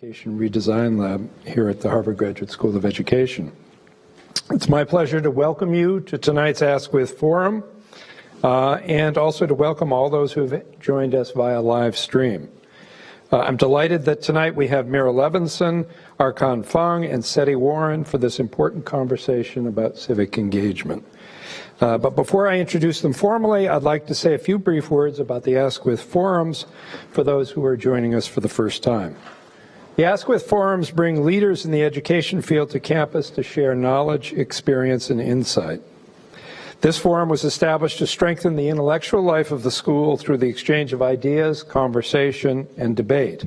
Education Redesign Lab here at the Harvard Graduate School of Education. It's my pleasure to welcome you to tonight's Ask With Forum, and also to welcome all those who have joined us via live stream. I'm delighted that tonight we have Mira Levinson, Arkan Fong, and Seti Warren for this important conversation about civic engagement. But before I introduce them formally, I'd like to say a few brief words about the Ask With Forums for those who are joining us for the first time. The Ask With Forums bring leaders in the education field to campus to share knowledge, experience, and insight. This forum was established to strengthen the intellectual life of the school through the exchange of ideas, conversation, and debate.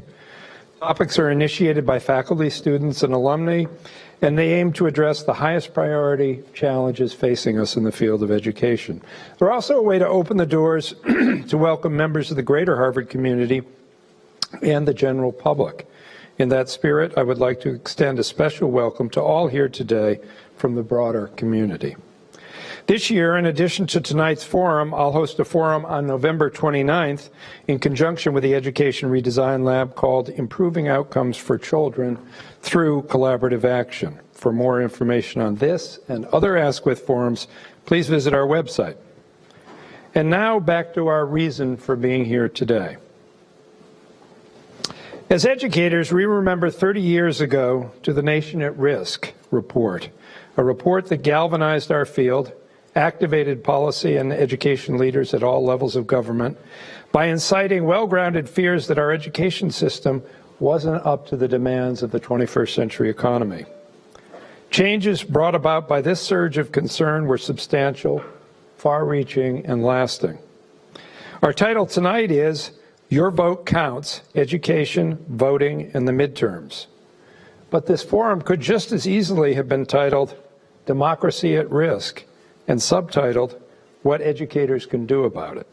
Topics are initiated by faculty, students, and alumni, and they aim to address the highest priority challenges facing us in the field of education. They're also a way to open the doors to welcome members of the greater Harvard community and the general public. In that spirit, I would like to extend a special welcome to all here today from the broader community. This year, in addition to tonight's forum, I'll host a forum on November 29th in conjunction with the Education Redesign Lab called Improving Outcomes for Children Through Collaborative Action. For more information on this and other Ask With forums, please visit our website. And now back to our reason for being here today. As educators, we remember 30 years ago to the Nation at Risk report, a report that galvanized our field, activated policy and education leaders at all levels of government by inciting well-grounded fears that our education system wasn't up to the demands of the 21st century economy. Changes brought about by this surge of concern were substantial, far-reaching, and lasting. Our title tonight is Your Vote Counts, Education, Voting, and the Midterms. But this forum could just as easily have been titled Democracy at Risk and subtitled What Educators Can Do About It.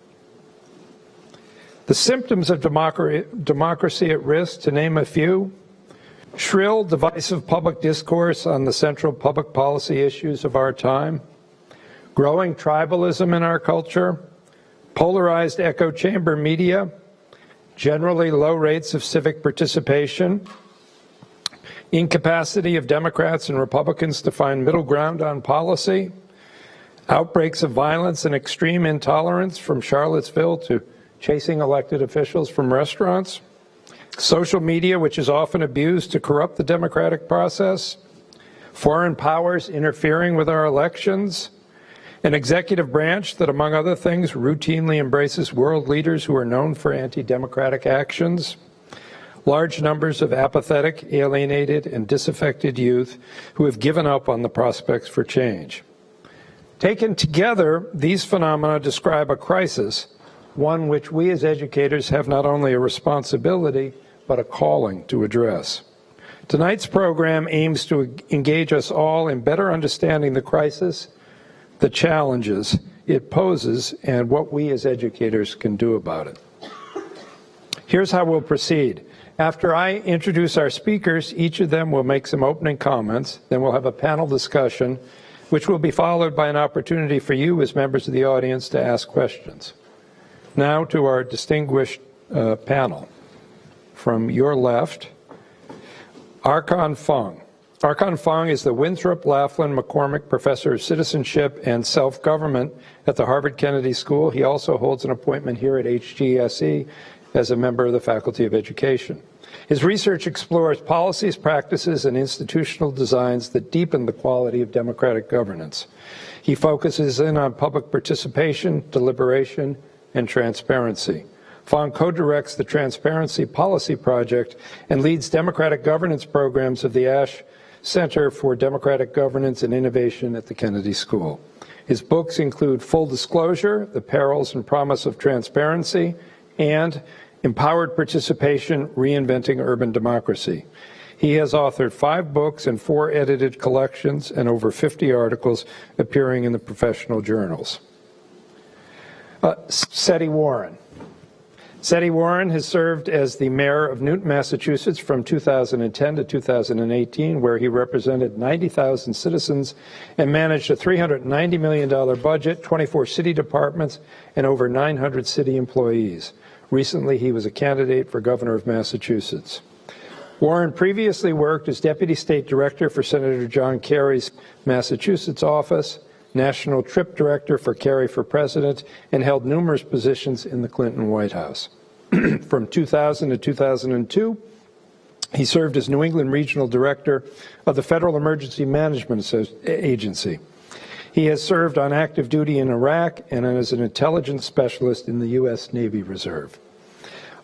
The symptoms of democracy at risk, to name a few: shrill, divisive public discourse on the central public policy issues of our time, growing tribalism in our culture, polarized echo chamber media, generally low rates of civic participation, incapacity of Democrats and Republicans to find middle ground on policy, outbreaks of violence and extreme intolerance from Charlottesville to chasing elected officials from restaurants, social media which is often abused to corrupt the democratic process, foreign powers interfering with our elections, an executive branch that, among other things, routinely embraces world leaders who are known for anti-democratic actions, large numbers of apathetic, alienated, and disaffected youth who have given up on the prospects for change. Taken together, these phenomena describe a crisis, one which we as educators have not only a responsibility, but a calling to address. Tonight's program aims to engage us all in better understanding the crisis, the challenges it poses, and what we as educators can do about it. Here's how we'll proceed. After I introduce our speakers, each of them will make some opening comments, then we'll have a panel discussion, which will be followed by an opportunity for you as members of the audience to ask questions. Now to our distinguished panel. From your left, Arkan Fong. Arkan Fong is the Winthrop Laughlin McCormick Professor of Citizenship and Self-Government at the Harvard Kennedy School. He also holds an appointment here at HGSE as a member of the Faculty of Education. His research explores policies, practices, and institutional designs that deepen the quality of democratic governance. He focuses in on public participation, deliberation, and transparency. Fong co-directs the Transparency Policy Project and leads democratic governance programs of the Ash Center for Democratic Governance and Innovation at the Kennedy School. His books include Full Disclosure, The Perils and Promise of Transparency, and Empowered Participation, Reinventing Urban Democracy. He has authored 5 books and 4 edited collections and over 50 articles appearing in the professional journals. Seti Warren. Seti Warren has served as the mayor of Newton, Massachusetts from 2010 to 2018, where he represented 90,000 citizens and managed a $390 million budget, 24 city departments, and over 900 city employees. Recently, he was a candidate for governor of Massachusetts. Warren previously worked as Deputy State Director for Senator John Kerry's Massachusetts office, National Trip Director for Kerry for President, and held numerous positions in the Clinton White House. From 2000 to 2002, he served as New England Regional Director of the Federal Emergency Management Agency. He has served on active duty in Iraq and as an intelligence specialist in the U.S. Navy Reserve.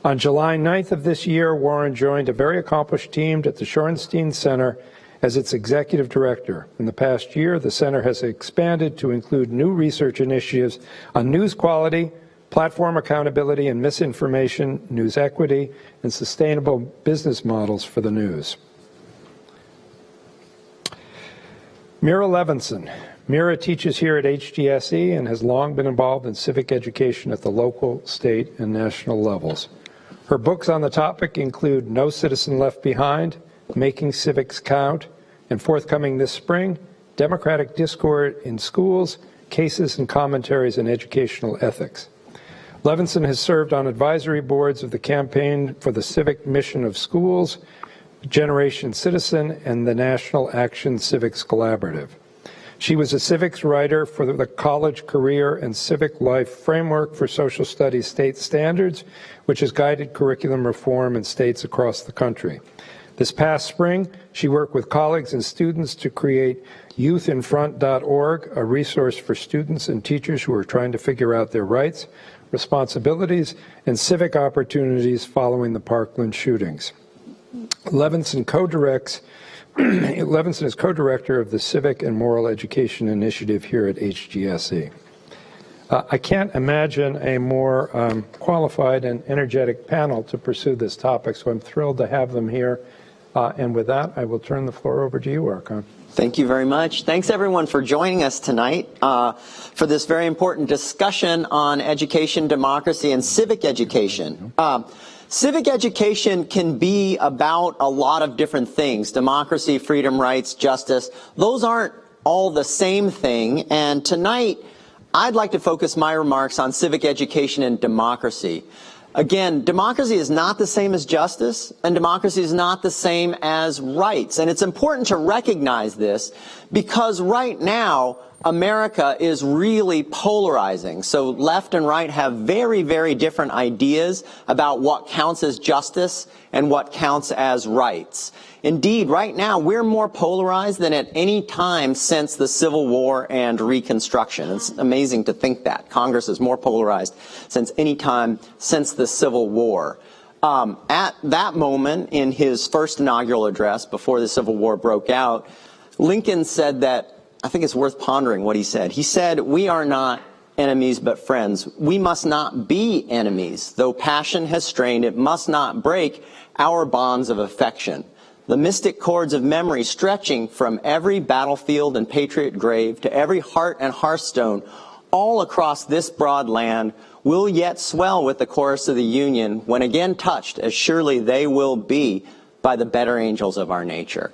On July 9th of this year, Warren joined a very accomplished team at the Shorenstein Center as its executive director. In the past year, the center has expanded to include new research initiatives on news quality, platform accountability and misinformation, news equity, and sustainable business models for the news. Mira Levinson. Mira teaches here at HGSE and has long been involved in civic education at the local, state, and national levels. Her books on the topic include No Citizen Left Behind, Making Civics Count, and forthcoming this spring, Democratic Discord in Schools, Cases and Commentaries in Educational Ethics. Levinson has served on advisory boards of the Campaign for the Civic Mission of Schools, Generation Citizen, and the National Action Civics Collaborative. She was a civics writer for the College Career and Civic Life Framework for Social Studies State Standards, which has guided curriculum reform in states across the country. This past spring, she worked with colleagues and students to create youthinfront.org, a resource for students and teachers who are trying to figure out their rights, responsibilities, and civic opportunities following the Parkland shootings. Levinson is co-director of the Civic and Moral Education Initiative here at HGSE. I can't imagine a more qualified and energetic panel to pursue this topic, so I'm thrilled to have them here. And with that, I will turn the floor over to you, Archon. Thank you very much. Thanks, everyone, for joining us tonight for this very important discussion on education, democracy, and civic education. Civic education can be about a lot of different things: democracy, freedom, rights, justice. Those aren't all the same thing. And tonight, I'd like to focus my remarks on civic education and democracy. Again, democracy is not the same as justice, and democracy is not the same as rights. And it's important to recognize this because right now, America is really polarizing. So left and right have very, very different ideas about what counts as justice and what counts as rights. Indeed, right now, we're more polarized than at any time since the Civil War and Reconstruction. It's amazing to think that. Congress is more polarized since any time since the Civil War. At that moment, in his first inaugural address before the Civil War broke out, Lincoln said that, I think it's worth pondering what he said. He said, "We are not enemies but friends. We must not be enemies. Though passion has strained, it must not break our bonds of affection. The mystic cords of memory stretching from every battlefield and patriot grave to every heart and hearthstone all across this broad land will yet swell with the chorus of the Union when again touched, as surely they will be, by the better angels of our nature."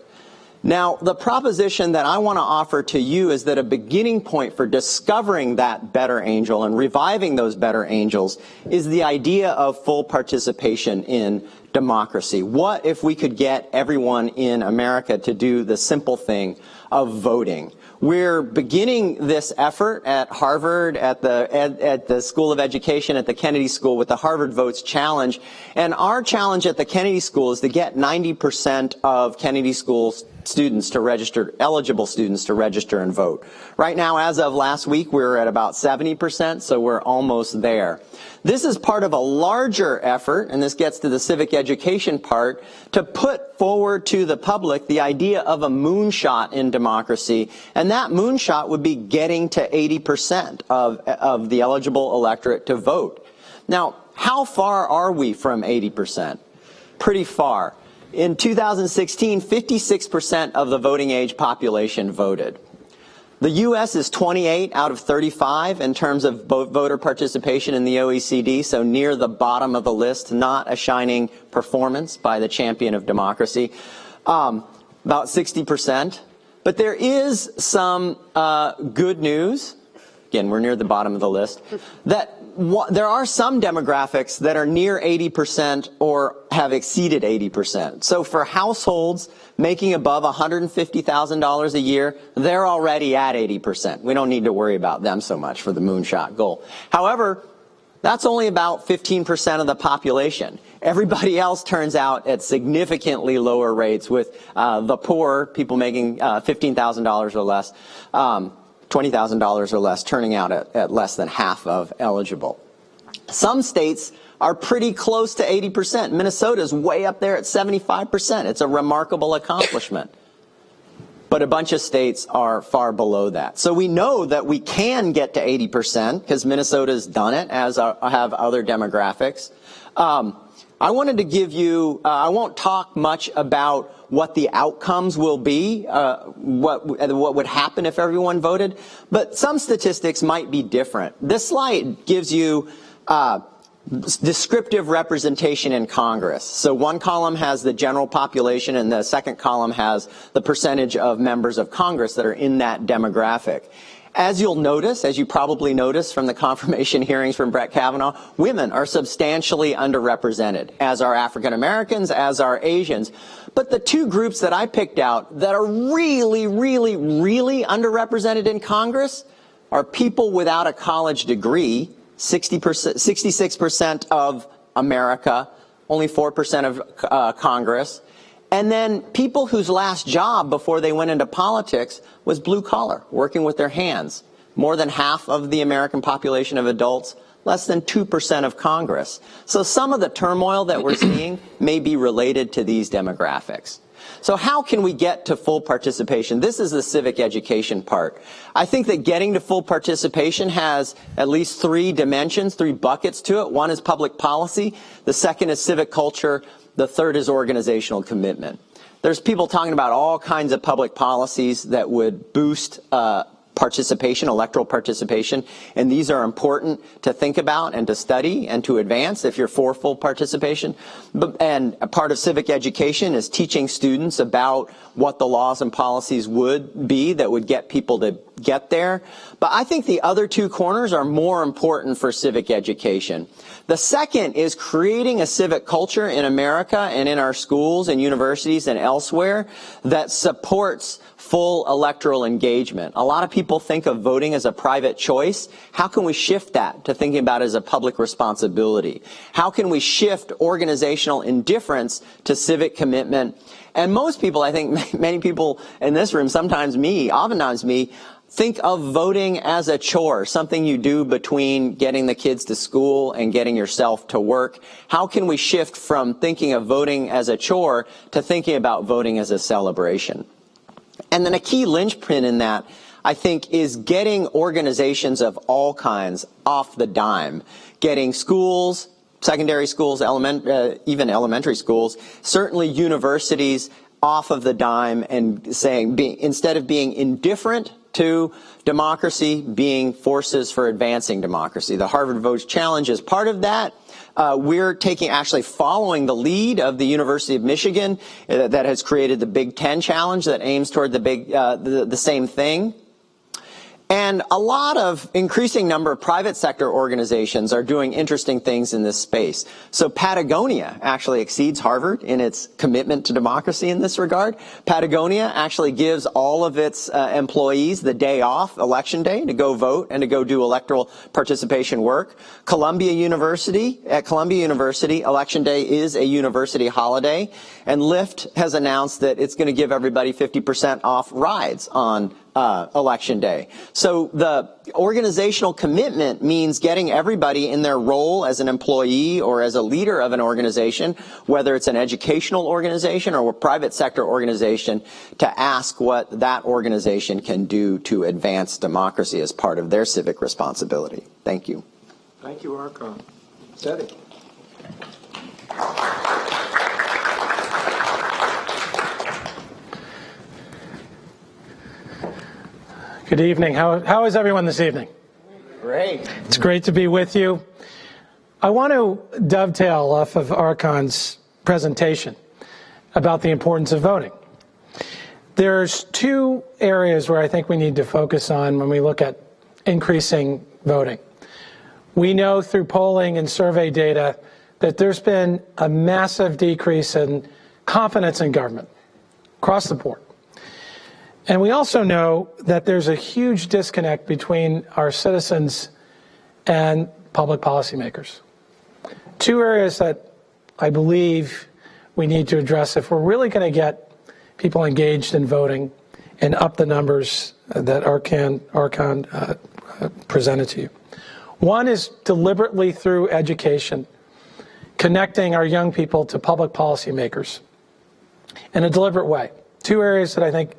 Now, the proposition that I want to offer to you is that a beginning point for discovering that better angel and reviving those better angels is the idea of full participation in democracy. What if we could get everyone in America to do the simple thing of voting? We're beginning this effort at Harvard, at the School of Education, at the Kennedy School with the Harvard Votes Challenge. And our challenge at the Kennedy School is to get 90% of Kennedy School students to register, eligible students to register and vote. Right now, as of last week, we're at about 70%, so we're almost there. This is part of a larger effort, and this gets to the civic education part, to put forward to the public the idea of a moonshot in democracy, and that moonshot would be getting to 80% of the eligible electorate to vote. Now, how far are we from 80%? Pretty far. In 2016, 56% of the voting age population voted. The U.S. is 28 out of 35 in terms of voter participation in the OECD, so near the bottom of the list, not a shining performance by the champion of democracy. About 60%. But there is some good news. Again, we're near the bottom of the list. That there are some demographics that are near 80% or have exceeded 80%. So for households making above $150,000 a year, they're already at 80%. We don't need to worry about them so much for the moonshot goal. However, that's only about 15% of the population. Everybody else turns out at significantly lower rates, with the poor, people making $15,000 or less, $20,000 or less, turning out at less than half of eligible. Some states are pretty close to 80%. Minnesota's way up there at 75%. It's a remarkable accomplishment. But a bunch of states are far below that. So we know that we can get to 80% because Minnesota's done it, as have other demographics. I wanted to give you, I won't talk much about what the outcomes will be, what would happen if everyone voted, but some statistics might be different. This slide gives you descriptive representation in Congress. So one column has the general population and the second column has the percentage of members of Congress that are in that demographic. As you'll notice, as you probably noticed from the confirmation hearings from Brett Kavanaugh, women are substantially underrepresented, as are African Americans, as are Asians. But the two groups that I picked out that are really, really, really underrepresented in Congress are people without a college degree, 66% of America, only 4% of Congress, and then people whose last job before they went into politics was blue collar, working with their hands. More than half of the American population of adults, less than 2% of Congress. So some of the turmoil that we're seeing may be related to these demographics. So how can we get to full participation? This is the civic education part. I think that getting to full participation has at least three dimensions, three buckets to it. One is public policy. The second is civic culture. The third is organizational commitment. There's people talking about all kinds of public policies that would boost participation, electoral participation, and these are important to think about and to study and to advance if you're for full participation. And a part of civic education is teaching students about what the laws and policies would be that would get people to get there. But I think the other two corners are more important for civic education. The second is creating a civic culture in America and in our schools and universities and elsewhere that supports full electoral engagement. A lot of people think of voting as a private choice. How can we shift that to thinking about it as a public responsibility? How can we shift organizational indifference to civic commitment? And most people, I think many people in this room, sometimes me, oftentimes me, think of voting as a chore, something you do between getting the kids to school and getting yourself to work. How can we shift from thinking of voting as a chore to thinking about voting as a celebration? And then a key linchpin in that, I think, is getting organizations of all kinds off the dime, getting schools, secondary schools, even elementary schools, certainly universities off of the dime and saying, instead of being indifferent to democracy, being forces for advancing democracy. The Harvard Votes Challenge is part of that. We're actually following the lead of the University of Michigan that has created the Big Ten Challenge that aims toward the same thing. And a lot of increasing number of private sector organizations are doing interesting things in this space. So Patagonia actually exceeds Harvard in its commitment to democracy in this regard. Patagonia actually gives all of its employees the day off, election day, to go vote and to go do electoral participation work. At Columbia University, election day is a university holiday. And Lyft has announced that it's going to give everybody 50% off rides on election day. So the organizational commitment means getting everybody in their role as an employee or as a leader of an organization, whether it's an educational organization or a private sector organization, to ask what that organization can do to advance democracy as part of their civic responsibility. Thank you. Thank you, Archon. Seti. Good evening. How is everyone this evening? Great. It's great to be with you. I want to dovetail off of Archon's presentation about the importance of voting. There's two areas where I think we need to focus on when we look at increasing voting. We know through polling and survey data that there's been a massive decrease in confidence in government across the board. And we also know that there's a huge disconnect between our citizens and public policymakers. Two areas that I believe we need to address if we're really going to get people engaged in voting and up the numbers that Arkan presented to you. One is deliberately through education, connecting our young people to public policymakers in a deliberate way. Two areas that I think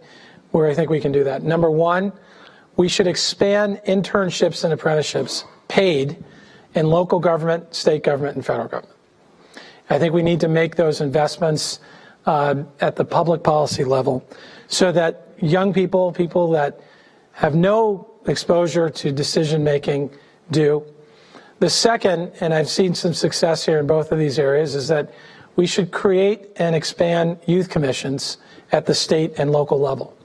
we can do that. Number one, we should expand internships and apprenticeships paid in local government, state government, and federal government. I think we need to make those investments at the public policy level so that young people, people that have no exposure to decision making, do. The second, and I've seen some success here in both of these areas, is that we should create and expand youth commissions at the state and local level.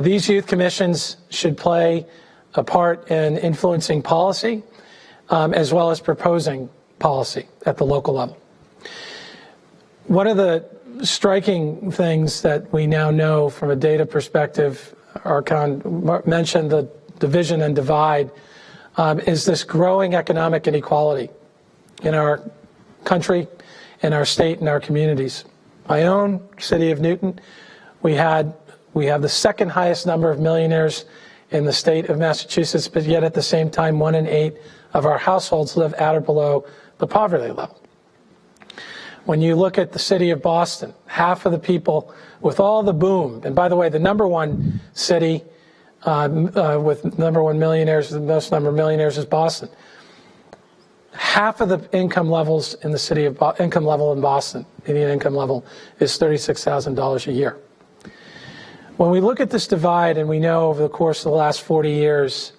These youth commissions should play a part in influencing policy as well as proposing policy at the local level. One of the striking things that we now know from a data perspective, Arkan mentioned the division and divide, is this growing economic inequality in our country, in our state, and our communities. My own city of Newton, we have the second highest number of millionaires in the state of Massachusetts, but yet at the same time, 1 in 8 of our households live at or below the poverty level. When you look at the city of Boston, half of the people with all the boom, and by the way, the number one city with number one millionaires, the most number of millionaires is Boston. Half of the income levels in the city of income level in Boston, median income level, is $36,000 a year. When we look at this divide, and we know over the course of the last 40 years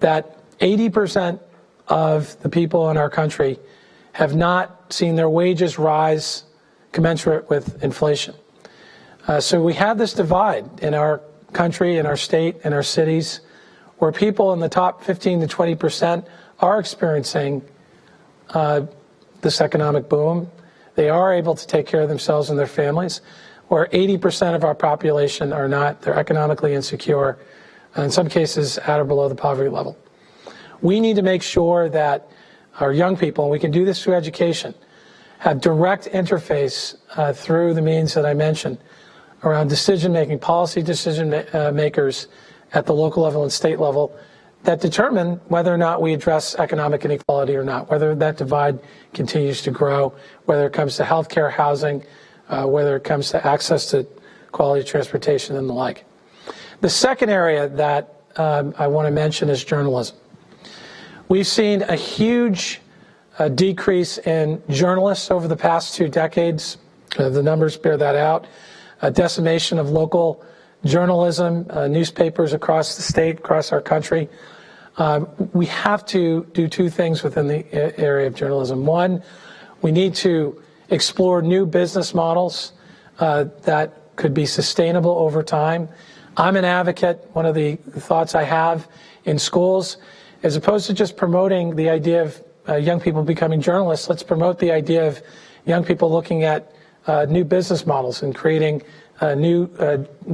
that 80% of the people in our country have not seen their wages rise commensurate with inflation. So we have this divide in our country, in our state, in our cities, where people in the top 15 to 20% are experiencing this economic boom. They are able to take care of themselves and their families, where 80% of our population are not. They're economically insecure, in some cases at or below the poverty level. We need to make sure that our young people, and we can do this through education, have direct interface through the means that I mentioned around decision-making, policy decision-makers at the local level and state level that determine whether or not we address economic inequality or not, whether that divide continues to grow, whether it comes to healthcare, housing, whether it comes to access to quality transportation and the like. The second area that I want to mention is journalism. We've seen a huge decrease in journalists over the past 2 decades. The numbers bear that out. A decimation of local journalism, newspapers across the state, across our country. We have to do 2 things within the area of journalism. One, we need to explore new business models that could be sustainable over time. I'm an advocate. One of the thoughts I have in schools, as opposed to just promoting the idea of young people becoming journalists, let's promote the idea of young people looking at new business models and creating new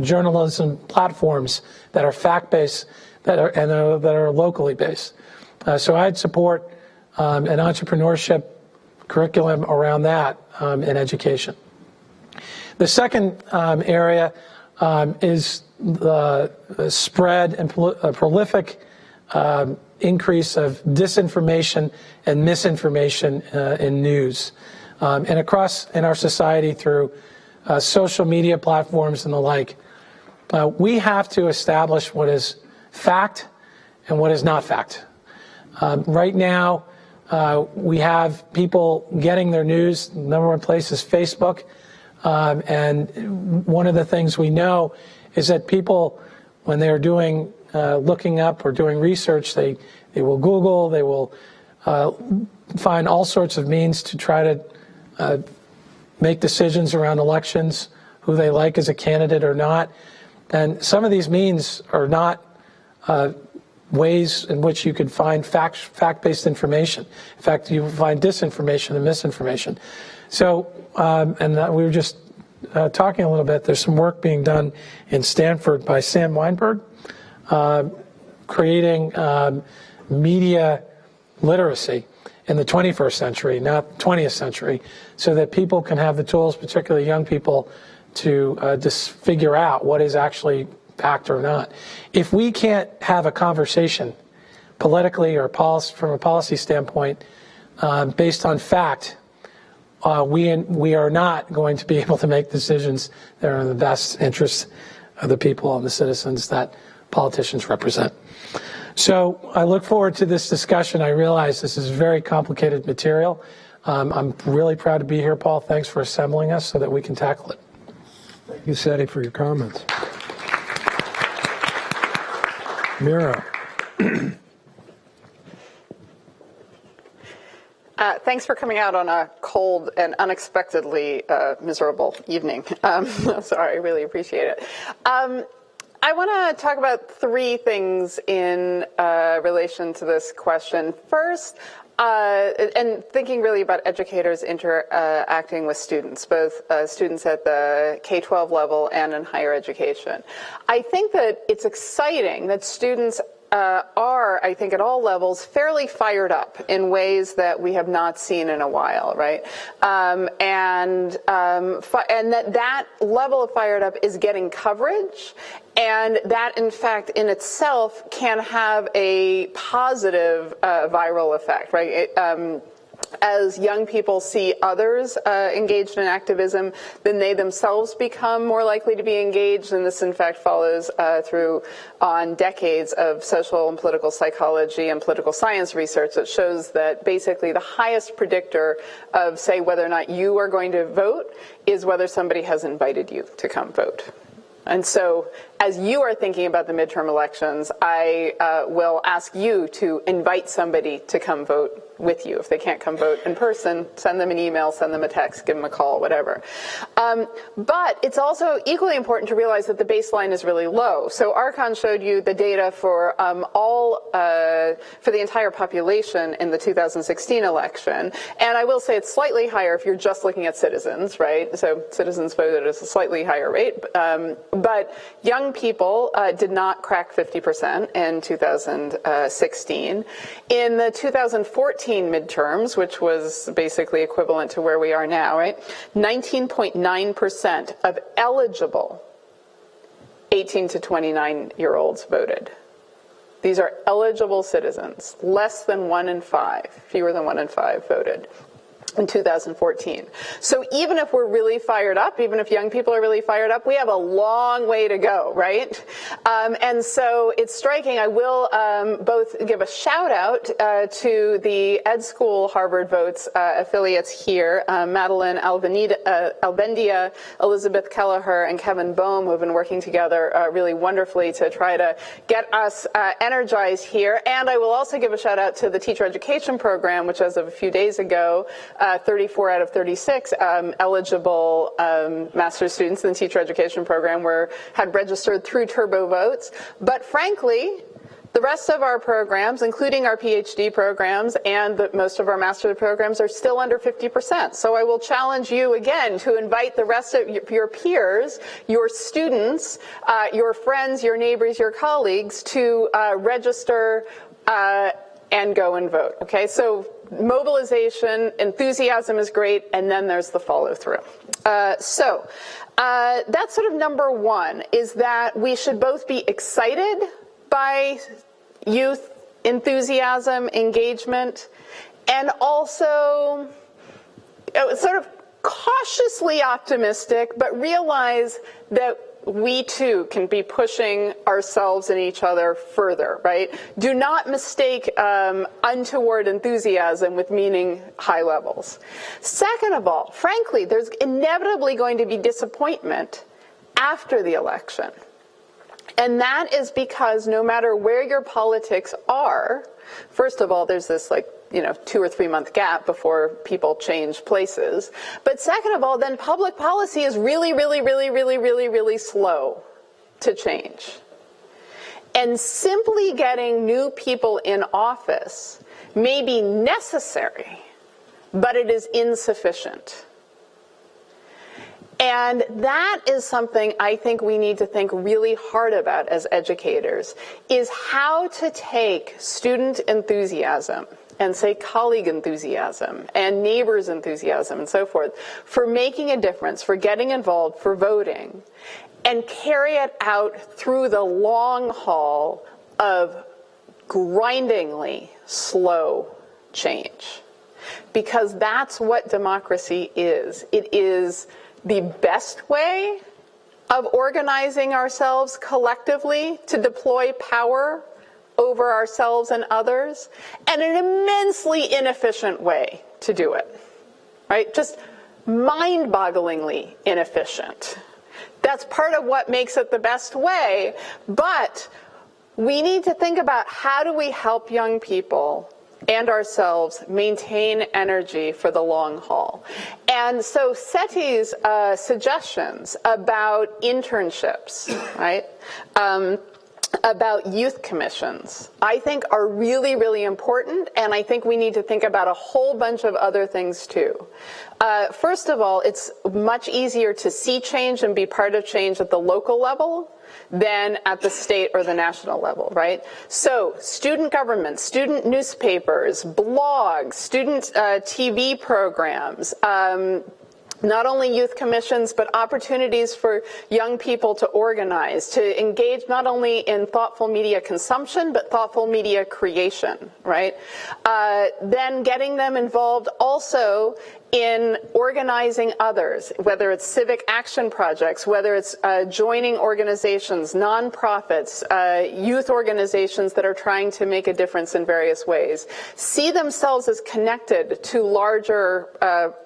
journalism platforms that are fact-based that are locally based. So I'd support an entrepreneurship curriculum around that in education. The second area is the spread and prolific increase of disinformation and misinformation in news and across in our society through social media platforms and the like. We have to establish what is fact and what is not fact. Right now, we have people getting their news. The number one place is Facebook. And one of the things we know is that people, when they're doing looking up or doing research, they will Google, they will find all sorts of means to try to make decisions around elections, who they like as a candidate or not. And some of these means are not ways in which you could find fact-based information. In fact, you find disinformation and misinformation. So, we were just talking a little bit, there's some work being done in Stanford by Sam Weinberg, creating media literacy in the 21st century, not 20th century, so that people can have the tools, particularly young people, to just figure out what is actually fact or not. If we can't have a conversation politically or from a policy standpoint based on fact, we are not going to be able to make decisions that are in the best interest of the people and the citizens that politicians represent. So I look forward to this discussion. I realize this is very complicated material. I'm really proud to be here, Paul. Thanks for assembling us so that we can tackle it. Thank you, Seti, for your comments. Mira. Thanks for coming out on a cold and unexpectedly miserable evening. Sorry, I really appreciate it. I want to talk about three things in relation to this question. First, and thinking really about educators interacting with students, both students at the K-12 level and in higher education. I think that it's exciting that students are, I think, at all levels, fairly fired up in ways that we have not seen in a while, right? And that level of fired up is getting coverage, and that, in fact, in itself can have a positive viral effect, right? As young people see others engaged in activism, then they themselves become more likely to be engaged, and this in fact follows through on decades of social and political psychology and political science research that shows that basically the highest predictor of, say, whether or not you are going to vote is whether somebody has invited you to come vote. And so as you are thinking about the midterm elections, I will ask you to invite somebody to come vote with you. If they can't come vote in person, send them an email, send them a text, give them a call, whatever. But it's also equally important to realize that the baseline is really low. So Archon showed you the data for for the entire population in the 2016 election. And I will say it's slightly higher if you're just looking at citizens, right? So citizens voted at a slightly higher rate. But young people did not crack 50% in 2016. In the 2014 midterms, which was basically equivalent to where we are now, right? 19.9% of eligible 18 to 29-year-olds voted. These are eligible citizens. Less than 1 in 5, fewer than 1 in 5 voted in 2014. So even if we're really fired up, even if young people are really fired up, we have a long way to go, right? And so it's striking. I will both give a shout out to the Ed School Harvard Votes affiliates here, Madeline Albendia, Elizabeth Kelleher, and Kevin Boehm, who have been working together really wonderfully to try to get us energized here. And I will also give a shout out to the Teacher Education Program, which as of a few days ago, 34 out of 36 eligible master's students in the teacher education program had registered through TurboVotes. But frankly, the rest of our programs, including our PhD programs and most of our master's programs, are still under 50%. So I will challenge you again to invite the rest of your peers, your students, your friends, your neighbors, your colleagues to register and go and vote. Okay, so mobilization, enthusiasm is great, and then there's the follow through. So that's sort of number one, is that we should both be excited by youth enthusiasm, engagement, and also sort of cautiously optimistic, but realize that we too can be pushing ourselves and each other further, right? Do not mistake untoward enthusiasm with meaning high levels. Second of all, frankly, there's inevitably going to be disappointment after the election. And that is because no matter where your politics are, first of all, there's this 2 or 3 month gap before people change places. But second of all, then public policy is really, really, really, really, really, really slow to change. And simply getting new people in office may be necessary, but it is insufficient. And that is something I think we need to think really hard about as educators, is how to take student enthusiasm and, say, colleague enthusiasm and neighbors' enthusiasm and so forth for making a difference, for getting involved, for voting, and carry it out through the long haul of grindingly slow change. Because that's what democracy is. It is the best way of organizing ourselves collectively to deploy power over ourselves and others, and an immensely inefficient way to do it, right? Just mind-bogglingly inefficient. That's part of what makes it the best way, but we need to think about how do we help young people and ourselves maintain energy for the long haul. And so SETI's suggestions about internships, right, about youth commissions, I think are really, really important, and I think we need to think about a whole bunch of other things too. First of all, it's much easier to see change and be part of change at the local level than at the state or the national level, right? So student government, student newspapers, blogs, student TV programs, not only youth commissions, but opportunities for young people to organize, to engage not only in thoughtful media consumption, but thoughtful media creation, right? Then getting them involved also in organizing others, whether it's civic action projects, whether it's joining organizations, nonprofits, youth organizations that are trying to make a difference in various ways. See themselves as connected to larger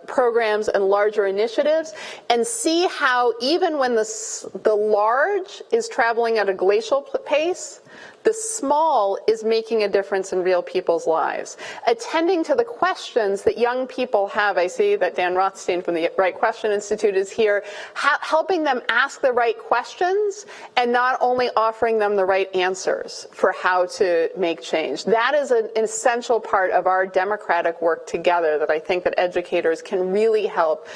programs and larger initiatives, and see how even when the large is traveling at a glacial pace, the small is making a difference in real people's lives. Attending to the questions that young people have. I see that Dan Rothstein from the Right Question Institute is here, helping them ask the right questions and not only offering them the right answers for how to make change. That is an essential part of our democratic work together that I think that educators can really help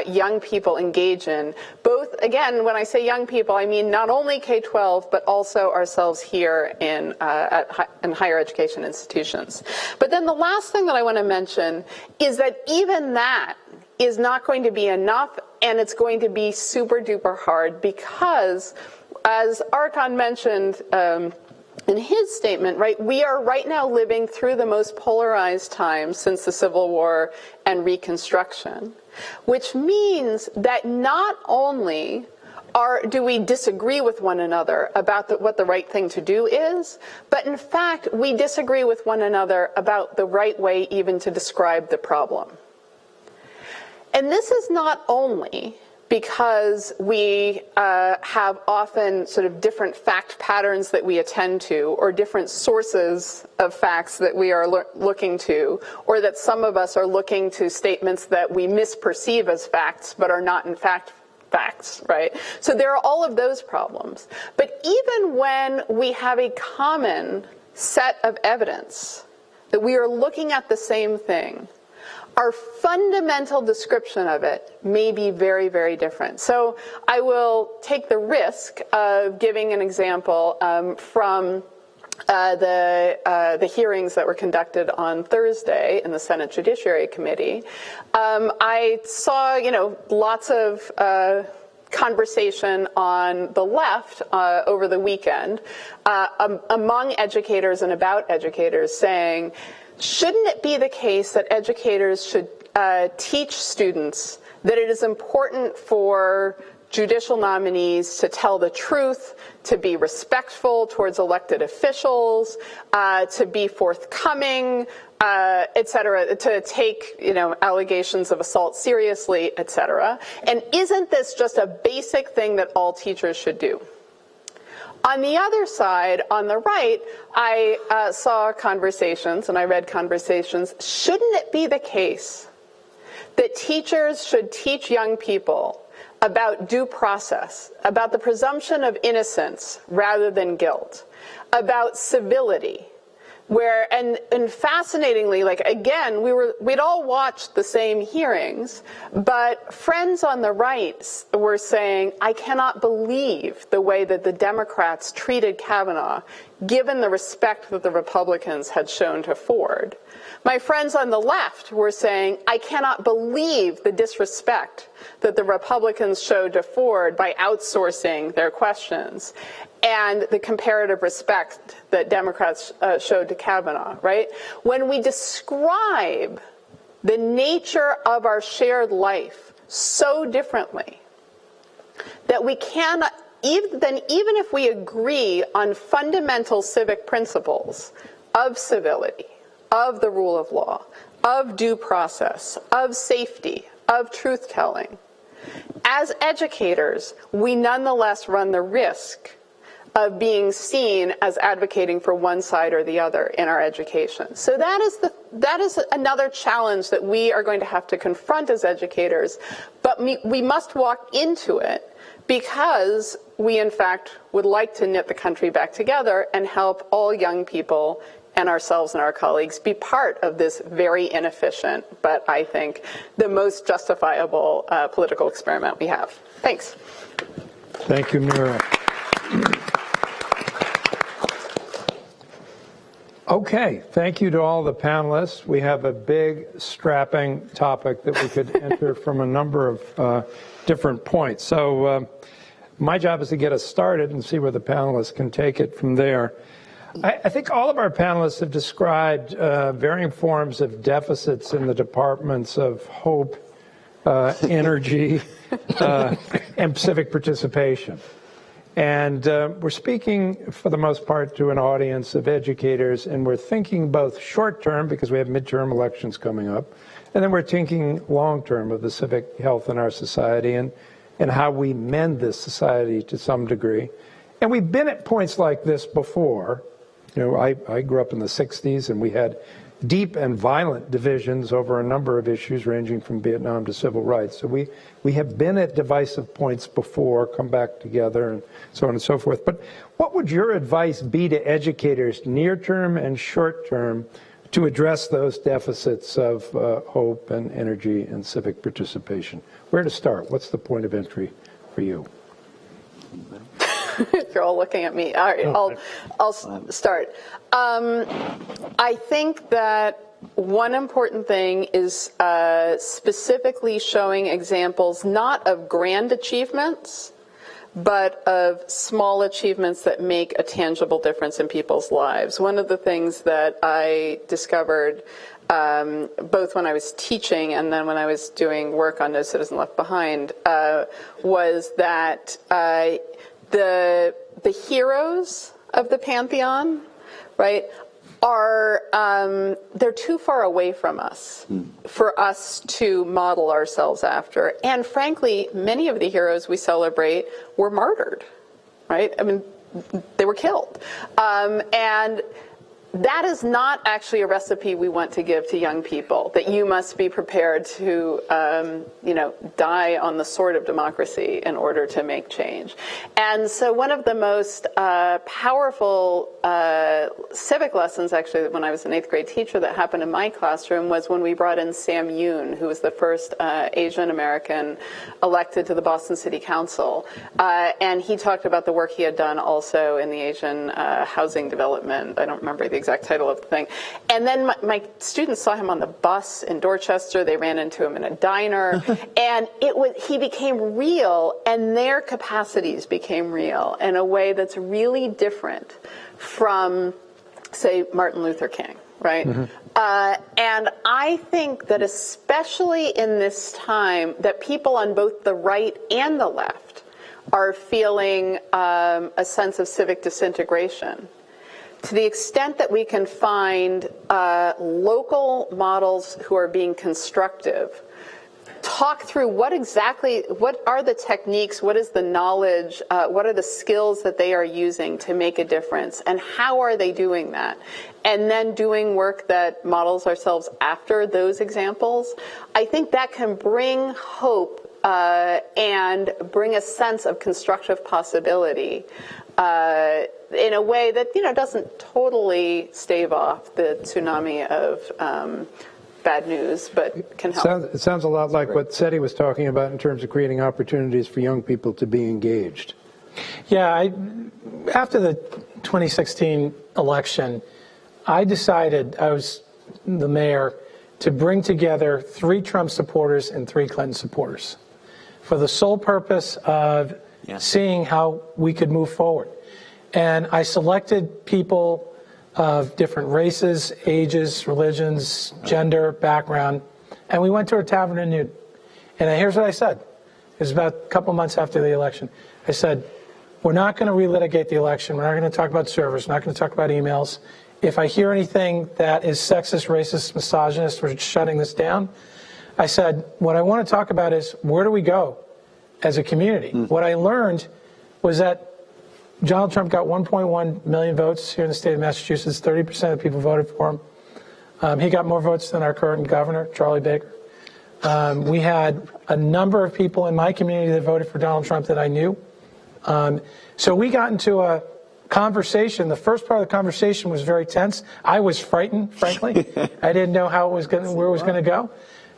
young people engage in. Both, again, when I say young people, I mean not only K-12, but also ourselves here in higher education institutions. But then the last thing that I want to mention is that even that is not going to be enough, and it's going to be super duper hard because, as Archon mentioned in his statement, right, we are right now living through the most polarized time since the Civil War and Reconstruction, which means that not only do we disagree with one another about what the right thing to do is, but in fact, we disagree with one another about the right way even to describe the problem. And this is not only because we have often sort of different fact patterns that we attend to, or different sources of facts that we are looking to, or that some of us are looking to statements that we misperceive as facts but are not in fact facts, right? So there are all of those problems. But even when we have a common set of evidence that we are looking at the same thing, our fundamental description of it may be very, very different. So I will take the risk of giving an example from the hearings that were conducted on Thursday in the Senate Judiciary Committee. I saw, lots of conversation on the left over the weekend among educators and about educators saying, shouldn't it be the case that educators should teach students that it is important for judicial nominees to tell the truth, to be respectful towards elected officials, to be forthcoming, et cetera, to take, allegations of assault seriously, et cetera. And isn't this just a basic thing that all teachers should do? On the other side, on the right, I saw conversations, and I read conversations, shouldn't it be the case that teachers should teach young people about due process, about the presumption of innocence rather than guilt, about civility, where, and fascinatingly, like, again, we'd all watched the same hearings, but friends on the right were saying, I cannot believe the way that the Democrats treated Kavanaugh, given the respect that the Republicans had shown to Ford. My friends on the left were saying, I cannot believe the disrespect that the Republicans showed to Ford by outsourcing their questions, and the comparative respect that Democrats showed to Kavanaugh, right? When we describe the nature of our shared life so differently that we cannot, even if we agree on fundamental civic principles of civility, of the rule of law, of due process, of safety, of truth-telling, as educators, we nonetheless run the risk of being seen as advocating for one side or the other in our education. So that is another challenge that we are going to have to confront as educators, but we must walk into it because we, in fact, would like to knit the country back together and help all young people and ourselves and our colleagues be part of this very inefficient, but I think the most justifiable political experiment we have. Thanks. Thank you, Mira. Okay, thank you to all the panelists. We have a big, strapping topic that we could enter from a number of different points. So my job is to get us started and see where the panelists can take it from there. I think all of our panelists have described varying forms of deficits in the departments of hope, energy, and civic participation. And we're speaking, for the most part, to an audience of educators, and we're thinking both short-term, because we have midterm elections coming up, and then we're thinking long-term of the civic health in our society and how we mend this society to some degree. And we've been at points like this before. You know, I grew up in the 60s, and we had deep and violent divisions over a number of issues ranging from Vietnam to civil rights. So we have been at divisive points before, come back together, and so on and so forth. But what would your advice be to educators, near term and short term, to address those deficits of hope and energy and civic participation? Where to start? What's the point of entry for you? You're all looking at me. All right, I'll start. I think that one important thing is specifically showing examples not of grand achievements, but of small achievements that make a tangible difference in people's lives. One of the things that I discovered both when I was teaching and then when I was doing work on No Citizen Left Behind was that the heroes of the pantheon, right, are they're too far away from us for us to model ourselves after. And frankly, many of the heroes we celebrate were martyred, right? I mean, they were killed. And that is not actually a recipe we want to give to young people, that you must be prepared to, die on the sword of democracy in order to make change. And so one of the most powerful civic lessons, actually, when I was an 8th grade teacher that happened in my classroom was when we brought in Sam Yoon, who was the first Asian American elected to the Boston City Council. And he talked about the work he had done also in the Asian housing development. I don't remember the exact title of the thing. And then my students saw him on the bus in Dorchester. They ran into him in a diner. And he became real, and their capacities became real in a way that's really different from, say, Martin Luther King, right? Mm-hmm. And I think that especially in this time that people on both the right and the left are feeling a sense of civic disintegration. To the extent that we can find local models who are being constructive, talk through what are the techniques, what is the knowledge, what are the skills that they are using to make a difference, and how are they doing that? And then doing work that models ourselves after those examples. I think that can bring hope and bring a sense of constructive possibility in a way that, doesn't totally stave off the tsunami of bad news, but can help. It sounds a lot like what SETI was talking about in terms of creating opportunities for young people to be engaged. Yeah, after the 2016 election, I decided, I was the mayor, to bring together 3 Trump supporters and 3 Clinton supporters for the sole purpose of seeing how we could move forward. And I selected people of different races, ages, religions, gender, background, and we went to a tavern in Newton. And here's what I said. It was about a couple months after the election. I said, we're not going to relitigate the election. We're not going to talk about servers. We're not going to talk about emails. If I hear anything that is sexist, racist, misogynist, we're shutting this down. I said, what I want to talk about is where do we go as a community? What I learned was that Donald Trump got 1.1 million votes here in the state of Massachusetts. 30% of people voted for him. He got more votes than our current governor, Charlie Baker. We had a number of people in my community that voted for Donald Trump that I knew. So we got into a conversation. The first part of the conversation was very tense. I was frightened, frankly. I didn't know how it was going, where it was going to go.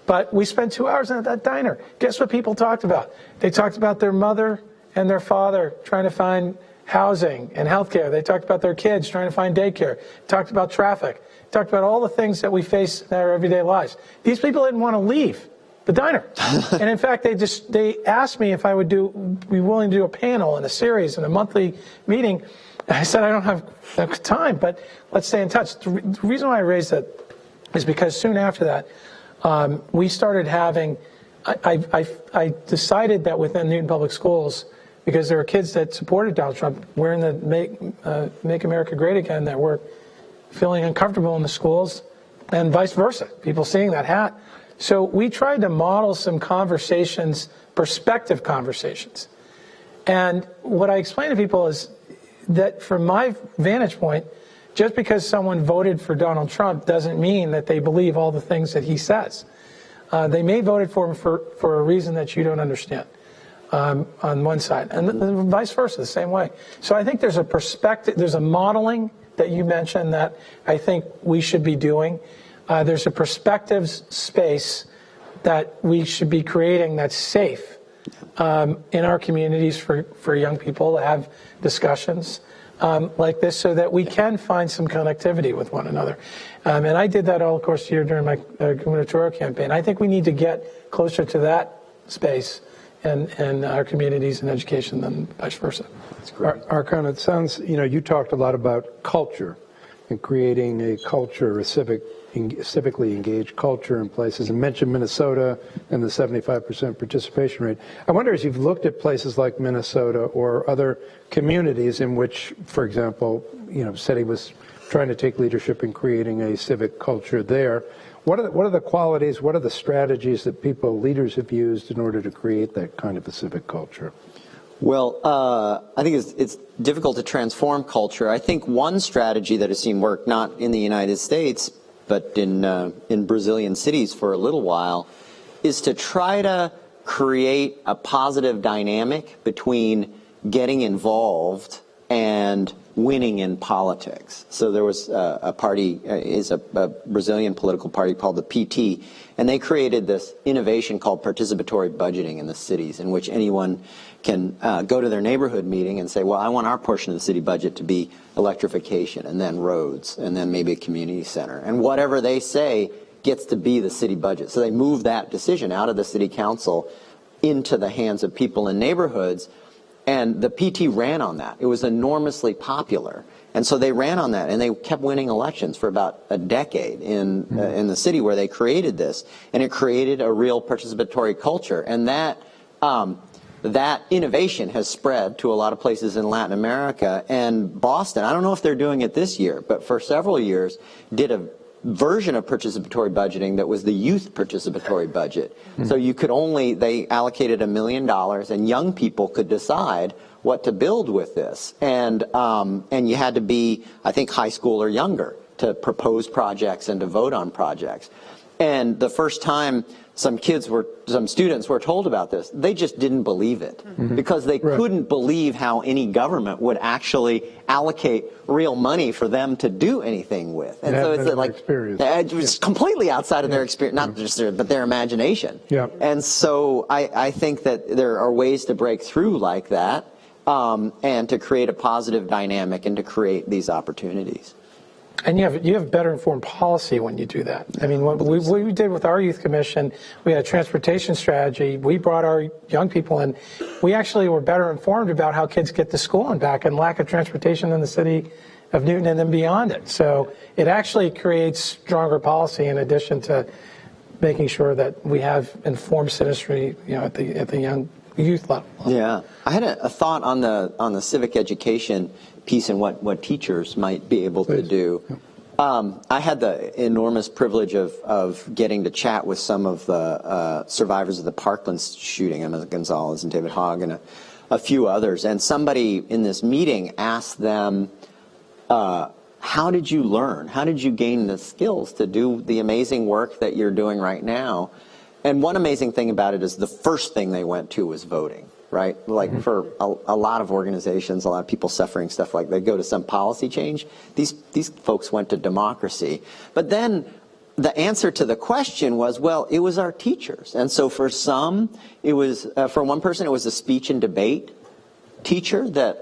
But we spent 2 hours at that diner. Guess what people talked about? They talked about their mother and their father trying to find housing and health care. They talked about their kids trying to find daycare. Talked about traffic. Talked about all the things that we face in our everyday lives. These people didn't want to leave the diner. And in fact, they asked me if I would be willing to do a panel and a series and a monthly meeting. And I said, I don't have time, but let's stay in touch. The reason why I raised that is because soon after that, we started having, I decided that within Newton Public Schools, because there were kids that supported Donald Trump wearing the Make America Great Again that were feeling uncomfortable in the schools, and vice versa, people seeing that hat. So we tried to model some conversations, perspective conversations. And what I explain to people is that from my vantage point, just because someone voted for Donald Trump doesn't mean that they believe all the things that he says. They may voted for him for a reason that you don't understand on one side, and vice versa, the same way. So I think there's a perspective, there's a modeling that you mentioned that I think we should be doing. There's a perspective space that we should be creating that's safe in our communities for young people to have discussions like this so that we can find some connectivity with one another. And I did that all, of course, here during my gubernatorial campaign. I think we need to get closer to that space in our communities and education than vice versa. That's great. Archon, it sounds, you talked a lot about culture and creating a culture, a civically engaged culture in places, and mentioned Minnesota and the 75% participation rate. I wonder, as you've looked at places like Minnesota or other communities in which, for example, SETI was trying to take leadership in creating a civic culture there, what are the qualities, what are the strategies that leaders have used in order to create that kind of a civic culture? Well, I think it's difficult to transform culture. I think one strategy that has seen work, not in the United States, but in Brazilian cities for a little while, is to try to create a positive dynamic between getting involved and winning in politics. So there was a party, is a Brazilian political party called the PT, and they created this innovation called participatory budgeting in the cities, in which anyone can go to their neighborhood meeting and say, well, I want our portion of the city budget to be electrification, and then roads, and then maybe a community center. And whatever they say gets to be the city budget. So they move that decision out of the city council into the hands of people in neighborhoods. And the PT ran on that. It was enormously popular. And so they ran on that, and they kept winning elections for about a decade in the city where they created this. And it created a real participatory culture. And that innovation has spread to a lot of places in Latin America. And Boston, I don't know if they're doing it this year, but for several years did a version of participatory budgeting that was the youth participatory budget. So you could they allocated $1 million, and young people could decide what to build with this. And you had to be, I think, high school or younger to propose projects and to vote on projects. And the first time some students were told about this, they just didn't believe it because they couldn't believe how any government would actually allocate real money for them to do anything with. And so it's like, it was completely outside of their experience, not just but their imagination. Yeah. And so I think that there are ways to break through like that and to create a positive dynamic and to create these opportunities. And you have better informed policy when you do that. I mean, what we did with our youth commission, we had a transportation strategy. We brought our young people in. We actually were better informed about how kids get to school and back, and lack of transportation in the city of Newton and then beyond it. So it actually creates stronger policy in addition to making sure that we have informed citizenry, at the young youth level. Yeah, I had a thought on the civic education piece and what teachers might be able to do. I had the enormous privilege of getting to chat with some of the survivors of the Parkland shooting, Emma Gonzalez and David Hogg and a few others. And somebody in this meeting asked them, how did you learn? How did you gain the skills to do the amazing work that you're doing right now? And one amazing thing about it is the first thing they went to was voting. Right? Like for a lot of organizations, a lot of people suffering stuff like they go to some policy change. These folks went to democracy. But then the answer to the question was, well, it was our teachers. And so for some, it was, for one person, it was a speech and debate teacher that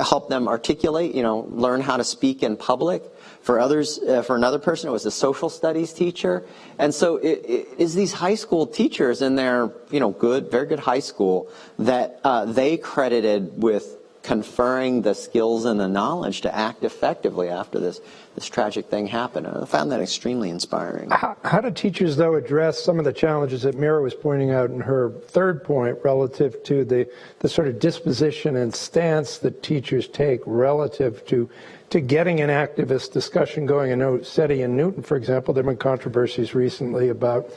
helped them articulate, learn how to speak in public. For others, for another person, it was a social studies teacher. And so it is these high school teachers in their, very good high school that they credited with conferring the skills and the knowledge to act effectively after this tragic thing happened. And I found that extremely inspiring. How do teachers, though, address some of the challenges that Mira was pointing out in her third point relative to the sort of disposition and stance that teachers take relative to getting an activist discussion going? I know SETI in Newton, for example, there have been controversies recently about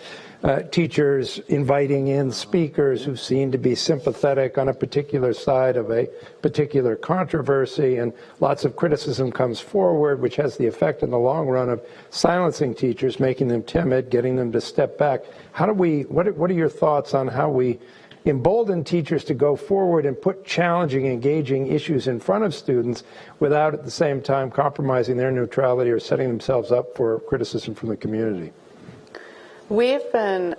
teachers inviting in speakers who seem to be sympathetic on a particular side of a particular controversy, and lots of criticism comes forward, which has the effect in the long run of silencing teachers, making them timid, getting them to step back. What are your thoughts on how we embolden teachers to go forward and put challenging, engaging issues in front of students without at the same time compromising their neutrality or setting themselves up for criticism from the community? We've been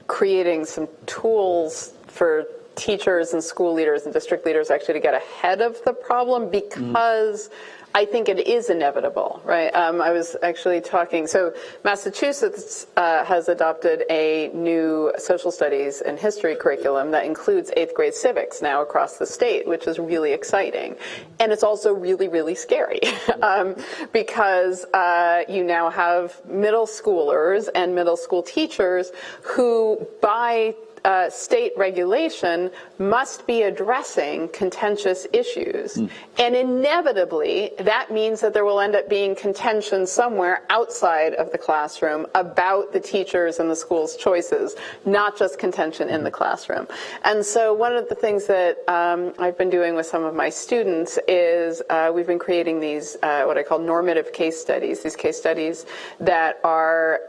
creating some tools for teachers and school leaders and district leaders actually to get ahead of the problem because I think it is inevitable, right? I was actually talking, so Massachusetts has adopted a new social studies and history curriculum that includes 8th grade civics now across the state, which is really exciting. And it's also really, really scary because you now have middle schoolers and middle school teachers who, by state regulation, must be addressing contentious issues. And inevitably, that means that there will end up being contention somewhere outside of the classroom about the teachers and the school's choices, not just contention in the classroom. And so one of the things that I've been doing with some of my students is we've been creating these what I call normative case studies, these case studies that are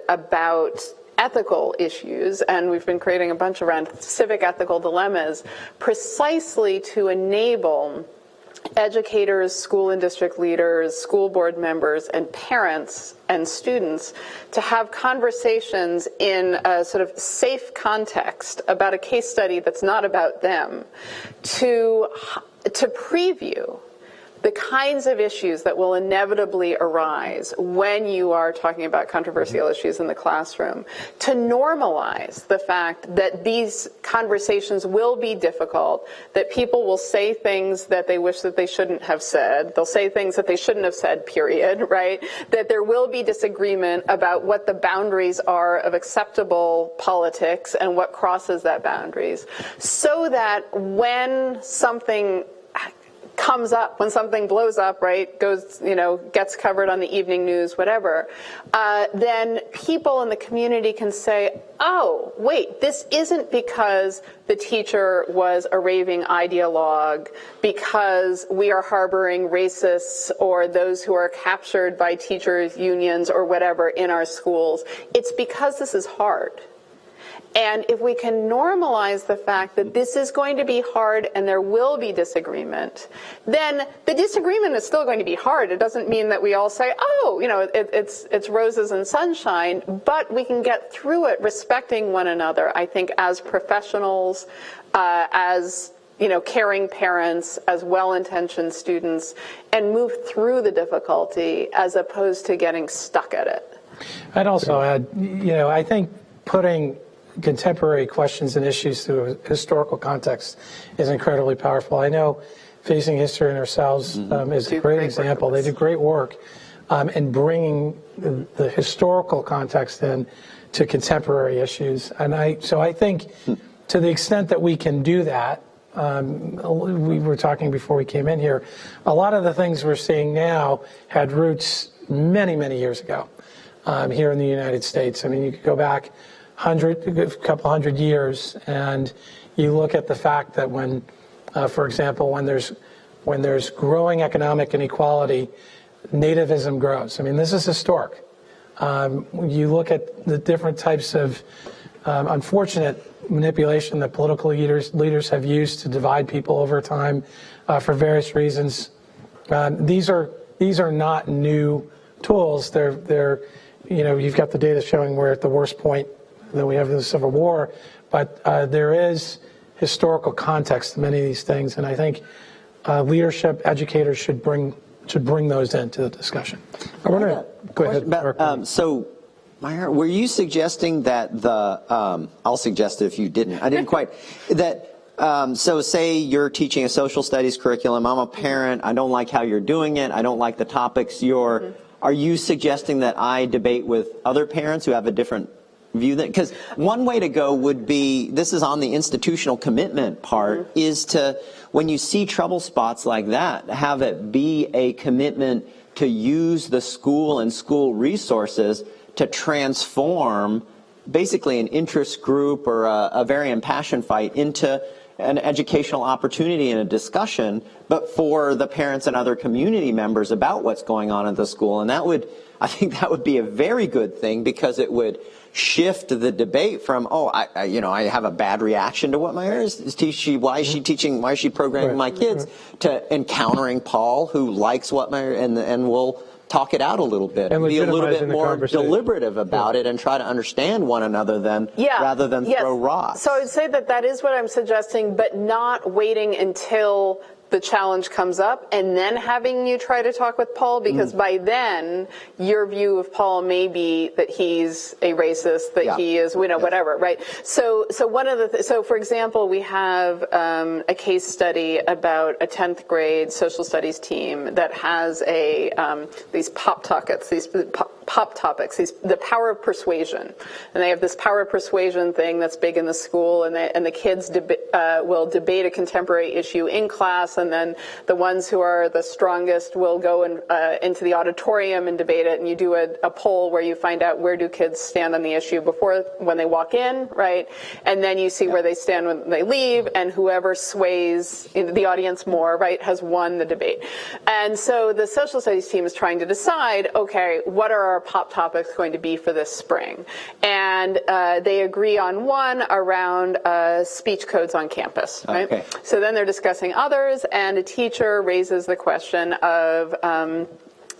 about ethical issues, and we've been creating a bunch around civic ethical dilemmas precisely to enable educators, school and district leaders, school board members, and parents and students to have conversations in a sort of safe context about a case study that's not about them, to preview the kinds of issues that will inevitably arise when you are talking about controversial issues in the classroom, to normalize the fact that these conversations will be difficult, that people will say things that they wish that they shouldn't have said, they'll say things that they shouldn't have said, period, right? That there will be disagreement about what the boundaries are of acceptable politics and what crosses that boundaries, so that when something comes up, when something blows up, right, goes, gets covered on the evening news, whatever, then people in the community can say, oh, wait, this isn't because the teacher was a raving ideologue, because we are harboring racists or those who are captured by teachers' unions or whatever in our schools. It's because this is hard. And if we can normalize the fact that this is going to be hard and there will be disagreement, then the disagreement is still going to be hard. It doesn't mean that we all say, oh, it's roses and sunshine, but we can get through it respecting one another, I think, as professionals, as caring parents, as well-intentioned students, and move through the difficulty as opposed to getting stuck at it. I'd also add, I think putting contemporary questions and issues through a historical context is incredibly powerful. I know Facing History and Ourselves is a great example. They do great work in bringing the historical context in to contemporary issues. And so I think to the extent that we can do that, we were talking before we came in here, a lot of the things we're seeing now had roots many, many years ago here in the United States. I mean, you could go back a couple hundred years, and you look at the fact that when, for example, when there's growing economic inequality, nativism grows. I mean, this is historic. You look at the different types of unfortunate manipulation that political leaders have used to divide people over time for various reasons. These are not new tools. They're you've got the data showing we're at the worst point that we have in the Civil War, but there is historical context to many of these things, and I think leadership, educators should bring those into the discussion. I want to go ahead. So, Meyer, were you suggesting that I'll suggest it if you didn't. I didn't quite. So say you're teaching a social studies curriculum. I'm a parent. I don't like how you're doing it. I don't like the topics Are you suggesting that I debate with other parents who have a different view? Because one way to go would be, this is on the institutional commitment part, is to, when you see trouble spots like that, have it be a commitment to use the school and school resources to transform basically an interest group or a very impassioned fight into an educational opportunity and a discussion, but for the parents and other community members about what's going on at the school. And I think that would be a very good thing, because it would shift the debate from, I have a bad reaction to what Meyer is teaching. Why is she teaching? Why is she programming my kids? To encountering Paul, who likes what Meyer, and will talk it out a little bit, and be a little bit more deliberative about it, and try to understand one another rather than throw rocks. So I would say that is what I'm suggesting, but not waiting until the challenge comes up and then having you try to talk with Paul, because by then your view of Paul may be that he's a racist, that he is, whatever, right? So one of so for example, we have a case study about a 10th grade social studies team that has these pop topics, the power of persuasion, and they have this power of persuasion thing that's big in the school, and the kids will debate a contemporary issue in class. And then the ones who are the strongest will go into the auditorium and debate it, and you do a poll where you find out where do kids stand on the issue when they walk in, right? And then you see where they stand when they leave, and whoever sways the audience more, right, has won the debate. And so the social studies team is trying to decide, okay, what are our pop topics going to be for this spring? And they agree on one around speech codes on campus, right? Okay. So then they're discussing others, and a teacher raises the question of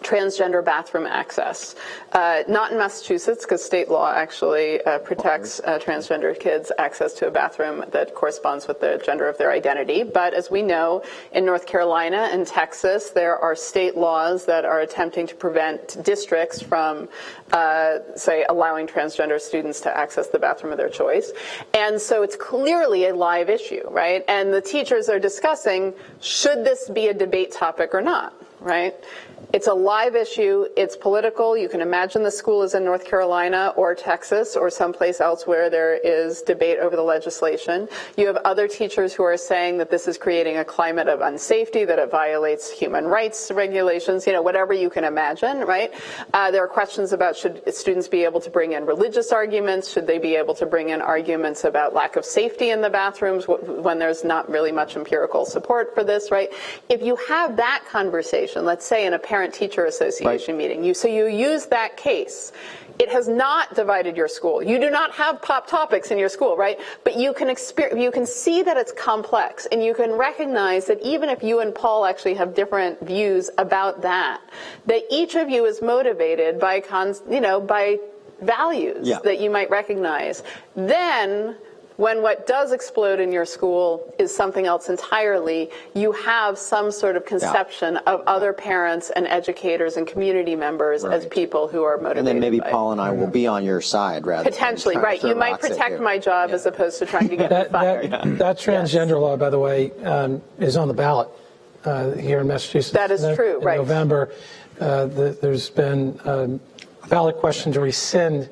transgender bathroom access. Not in Massachusetts, because state law actually protects transgender kids' access to a bathroom that corresponds with the gender of their identity. But as we know, in North Carolina and Texas, there are state laws that are attempting to prevent districts from, say, allowing transgender students to access the bathroom of their choice. And so it's clearly a live issue, right? And the teachers are discussing, should this be a debate topic or not? right? It's a live issue. It's political. You can imagine the school is in North Carolina or Texas or someplace else where there is debate over the legislation. You have other teachers who are saying that this is creating a climate of unsafety, that it violates human rights regulations, whatever you can imagine, right? There are questions about should students be able to bring in religious arguments? Should they be able to bring in arguments about lack of safety in the bathrooms when there's not really much empirical support for this, right? If you have that conversation, let's say in a parent-teacher association meeting, you use that case. It has not divided your school. You do not have pop topics in your school, right? But you can see that it's complex, and you can recognize that even if you and Paul actually have different views about that each of you is motivated by by values that you might recognize. Then, when what does explode in your school is something else entirely, you have some sort of conception of other parents and educators and community members as people who are motivated. And then maybe by Paul and I will be on your side rather potentially, than right. You might protect my job as opposed to trying to get me fired. That transgender law, by the way, is on the ballot here in Massachusetts. That is true, in right. November, there's been a ballot question to rescind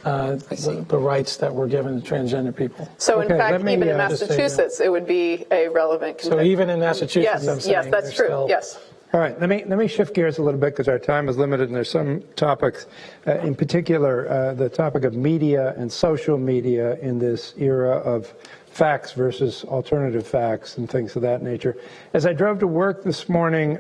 the rights that were given to transgender people. So in fact, let me, even in just say Massachusetts, it would be a relevant So conviction. even in Massachusetts, I'm saying yes, that's there's true. still- Yes. All right, let me shift gears a little bit because our time is limited, and there's some topics, in particular, the topic of media and social media in this era of facts versus alternative facts and things of that nature. As I drove to work this morning,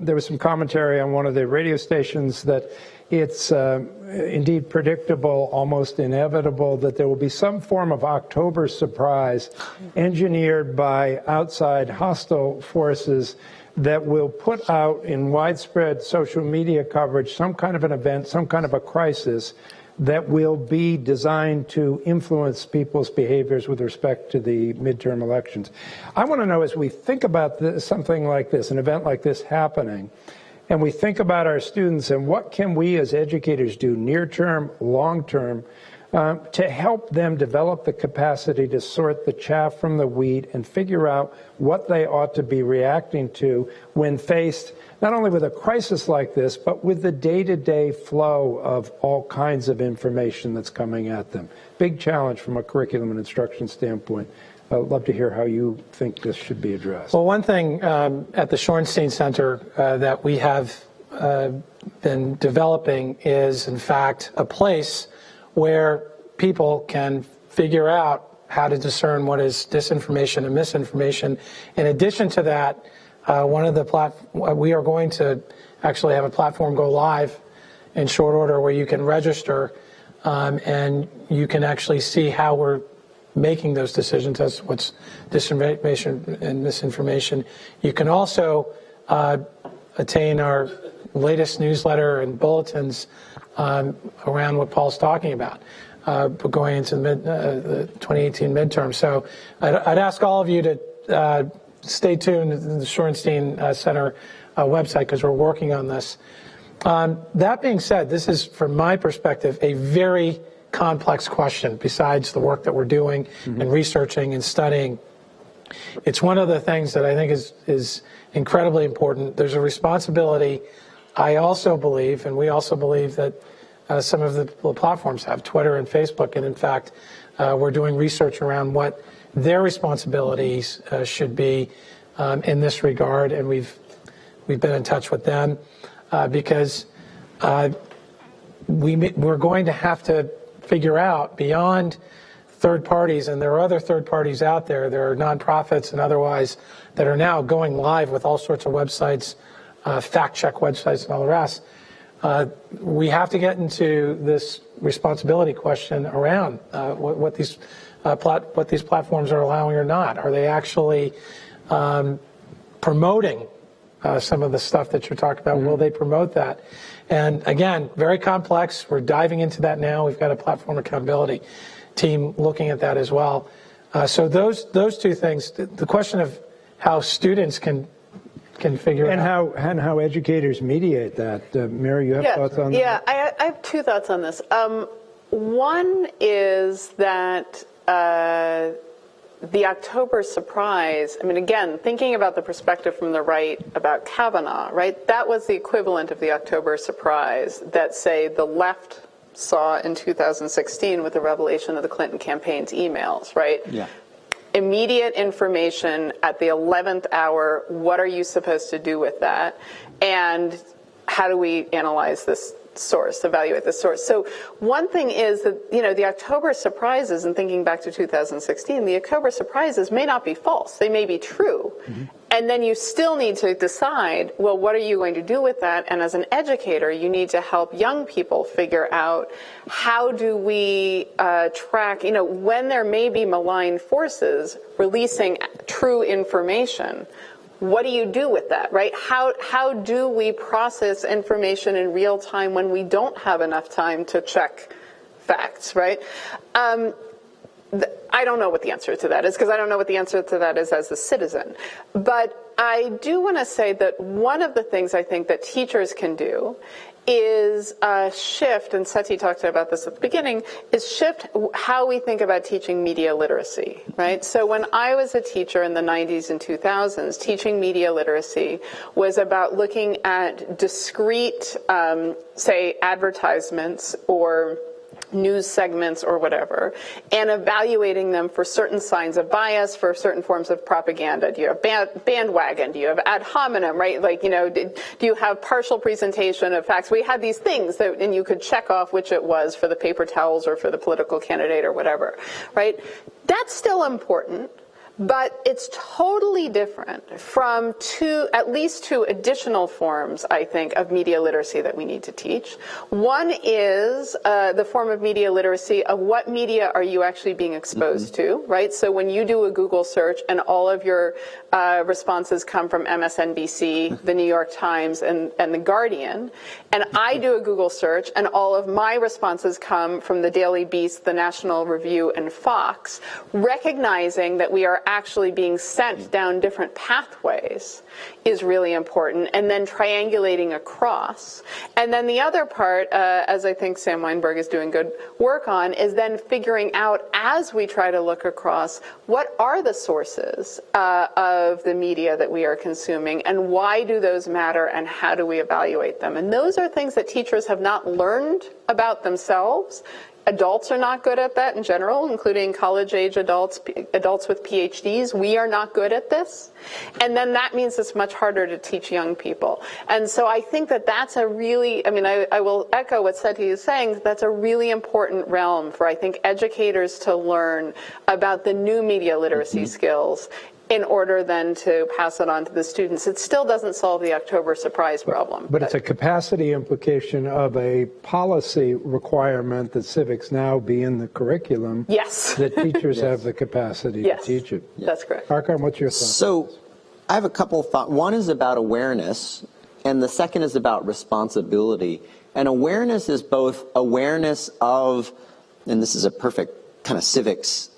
there was some commentary on one of the radio stations that it's indeed predictable, almost inevitable, that there will be some form of October surprise engineered by outside hostile forces that will put out in widespread social media coverage some kind of an event, some kind of a crisis that will be designed to influence people's behaviors with respect to the midterm elections. I want to know, as we think about this, something like this, an event like this happening, and we think about our students and what can we as educators do near term, long term, to help them develop the capacity to sort the chaff from the wheat and figure out what they ought to be reacting to when faced not only with a crisis like this, but with the day-to-day flow of all kinds of information that's coming at them. Big challenge from a curriculum and instruction standpoint. I'd love to hear how you think this should be addressed. Well, one thing at the Shorenstein Center that we have been developing is, in fact, a place where people can figure out how to discern what is disinformation and misinformation. In addition to that, we are going to actually have a platform go live in short order where you can register and you can actually see how we're making those decisions as what's disinformation and misinformation. You can also attain our latest newsletter and bulletins around what Paul's talking about, going into the 2018 midterm. So I'd ask all of you to stay tuned to the Shorenstein Center website because we're working on this. That being said, this is, from my perspective, a very complex question besides the work that we're doing and researching and studying. It's one of the things that I think is incredibly important. There's a responsibility, I also believe, and we also believe that some of the platforms have, Twitter and Facebook, and in fact, we're doing research around what their responsibilities should be in this regard, and we've been in touch with them because we're going to have to figure out beyond third parties, and there are other third parties out there, there are nonprofits and otherwise that are now going live with all sorts of websites, fact check websites and all the rest. We have to get into this responsibility question around what these platforms are allowing or not. Are they actually promoting some of the stuff that you're talking about? Will they promote that? And again, very complex. We're diving into that now. We've got a platform accountability team looking at that as well. So those two things, the question of how students can figure it out. And how educators mediate that. Mary, you have thoughts on that? Yeah, I have two thoughts on this. One is that the October surprise, I mean, again, thinking about the perspective from the right about Kavanaugh, right? That was the equivalent of the October surprise that, say, the left saw in 2016 with the revelation of the Clinton campaign's emails, right? Yeah. Immediate information at the 11th hour. What are you supposed to do with that? And how do we analyze this source, evaluate the source? So one thing is that, you know, the October surprises, and thinking back to 2016, the October surprises may not be false. They may be true. Mm-hmm. And then you still need to decide, well, what are you going to do with that? And as an educator, you need to help young people figure out how do we track, you know, when there may be malign forces releasing true information. What do you do with that, right? How do we process information in real time when we don't have enough time to check facts, right? I don't know what the answer to that is, because I don't know what the answer to that is as a citizen. But I do want to say that one of the things I think that teachers can do is shift, and Seti talked about this at the beginning, is shift how we think about teaching media literacy, right? So when I was a teacher in the 90s and 2000s, teaching media literacy was about looking at discrete, say, advertisements or news segments or whatever, and evaluating them for certain signs of bias, for certain forms of propaganda. Do you have bandwagon? Do you have ad hominem, right? Like, you know, do you have partial presentation of facts? We had these things that, and you could check off which it was for the paper towels or for the political candidate or whatever, right? That's still important. But it's totally different from at least two additional forms, I think, of media literacy that we need to teach. One is the form of media literacy of what media are you actually being exposed to, right? So when you do a Google search and all of your responses come from MSNBC, the New York Times, and The Guardian, and I do a Google search and all of my responses come from the Daily Beast, the National Review, and Fox, recognizing that we are actually being sent down different pathways is really important, and then triangulating across. And then the other part, as I think Sam Weinberg is doing good work on, is then figuring out, as we try to look across, what are the sources of the media that we are consuming, and why do those matter, and how do we evaluate them? And those are things that teachers have not learned about themselves. Adults are not good at that in general, including college-age adults, adults with PhDs. We are not good at this. And then that means it's much harder to teach young people. And so I think that that's a really, I mean, I will echo what Seti is saying, that's a really important realm for, I think, educators to learn about the new media literacy skills in order then to pass it on to the students. It still doesn't solve the October surprise problem. But it's a capacity implication of a policy requirement that civics now be in the curriculum. Yes. That teachers have the capacity to teach it. That's correct. Archon, what's your thought? So I have a couple of thoughts. One is about awareness, and the second is about responsibility. And awareness is both awareness of, and this is a perfect kind of civics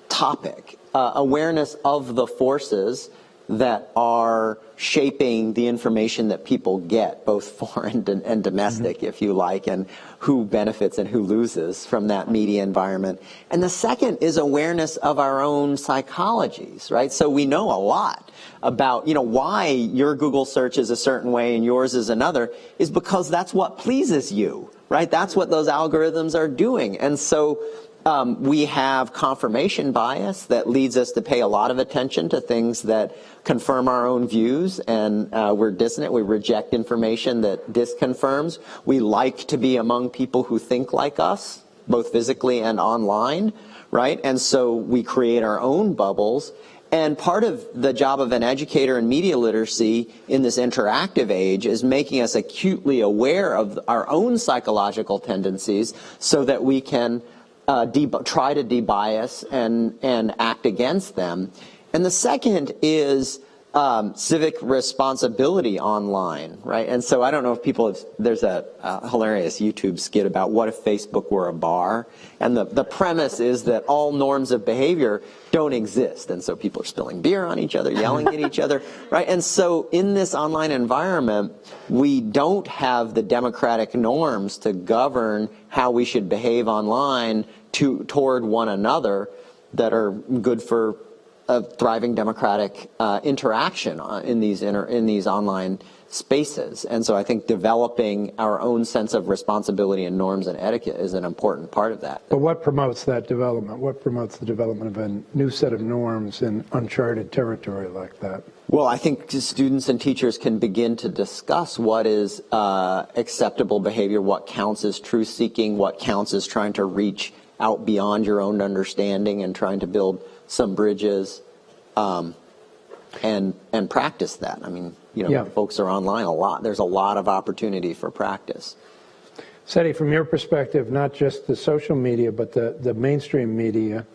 topic, awareness of the forces that are shaping the information that people get, both foreign and domestic, if you like, and who benefits and who loses from that media environment. And the second is awareness of our own psychologies, right? So we know a lot about, you know, why your Google search is a certain way and yours is another, is because that's what pleases you, right? That's what those algorithms are doing. And so we have confirmation bias that leads us to pay a lot of attention to things that confirm our own views, and we're dissonant. We reject information that disconfirms. We like to be among people who think like us, both physically and online, right? And so we create our own bubbles. And part of the job of an educator in media literacy in this interactive age is making us acutely aware of our own psychological tendencies so that we can try to debias and act against them. And the second is civic responsibility online, right? And so I don't know if people have, there's a hilarious YouTube skit about what if Facebook were a bar, and the premise is that all norms of behavior don't exist, and so people are spilling beer on each other, yelling at each other, right? And so in this online environment, we don't have the democratic norms to govern how we should behave online toward one another that are good for a thriving democratic interaction in these online spaces. And so I think developing our own sense of responsibility and norms and etiquette is an important part of that. But what promotes that development? What promotes the development of a new set of norms in uncharted territory like that? Well, I think students and teachers can begin to discuss what is acceptable behavior, what counts as truth-seeking, what counts as trying to reach out beyond your own understanding and trying to build some bridges, and practice that. I mean, folks are online a lot. There's a lot of opportunity for practice. Seti, from your perspective, not just the social media, but the mainstream media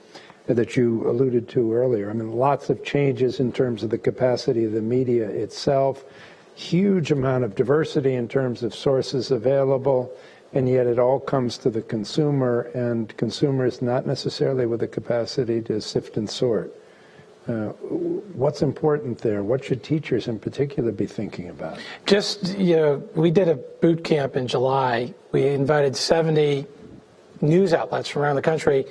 that you alluded to earlier. I mean, lots of changes in terms of the capacity of the media itself, huge amount of diversity in terms of sources available, and yet it all comes to the consumer, and consumers not necessarily with the capacity to sift and sort. What's important there? What should teachers in particular be thinking about? Just, we did a boot camp in July. We invited 70 news outlets from around the country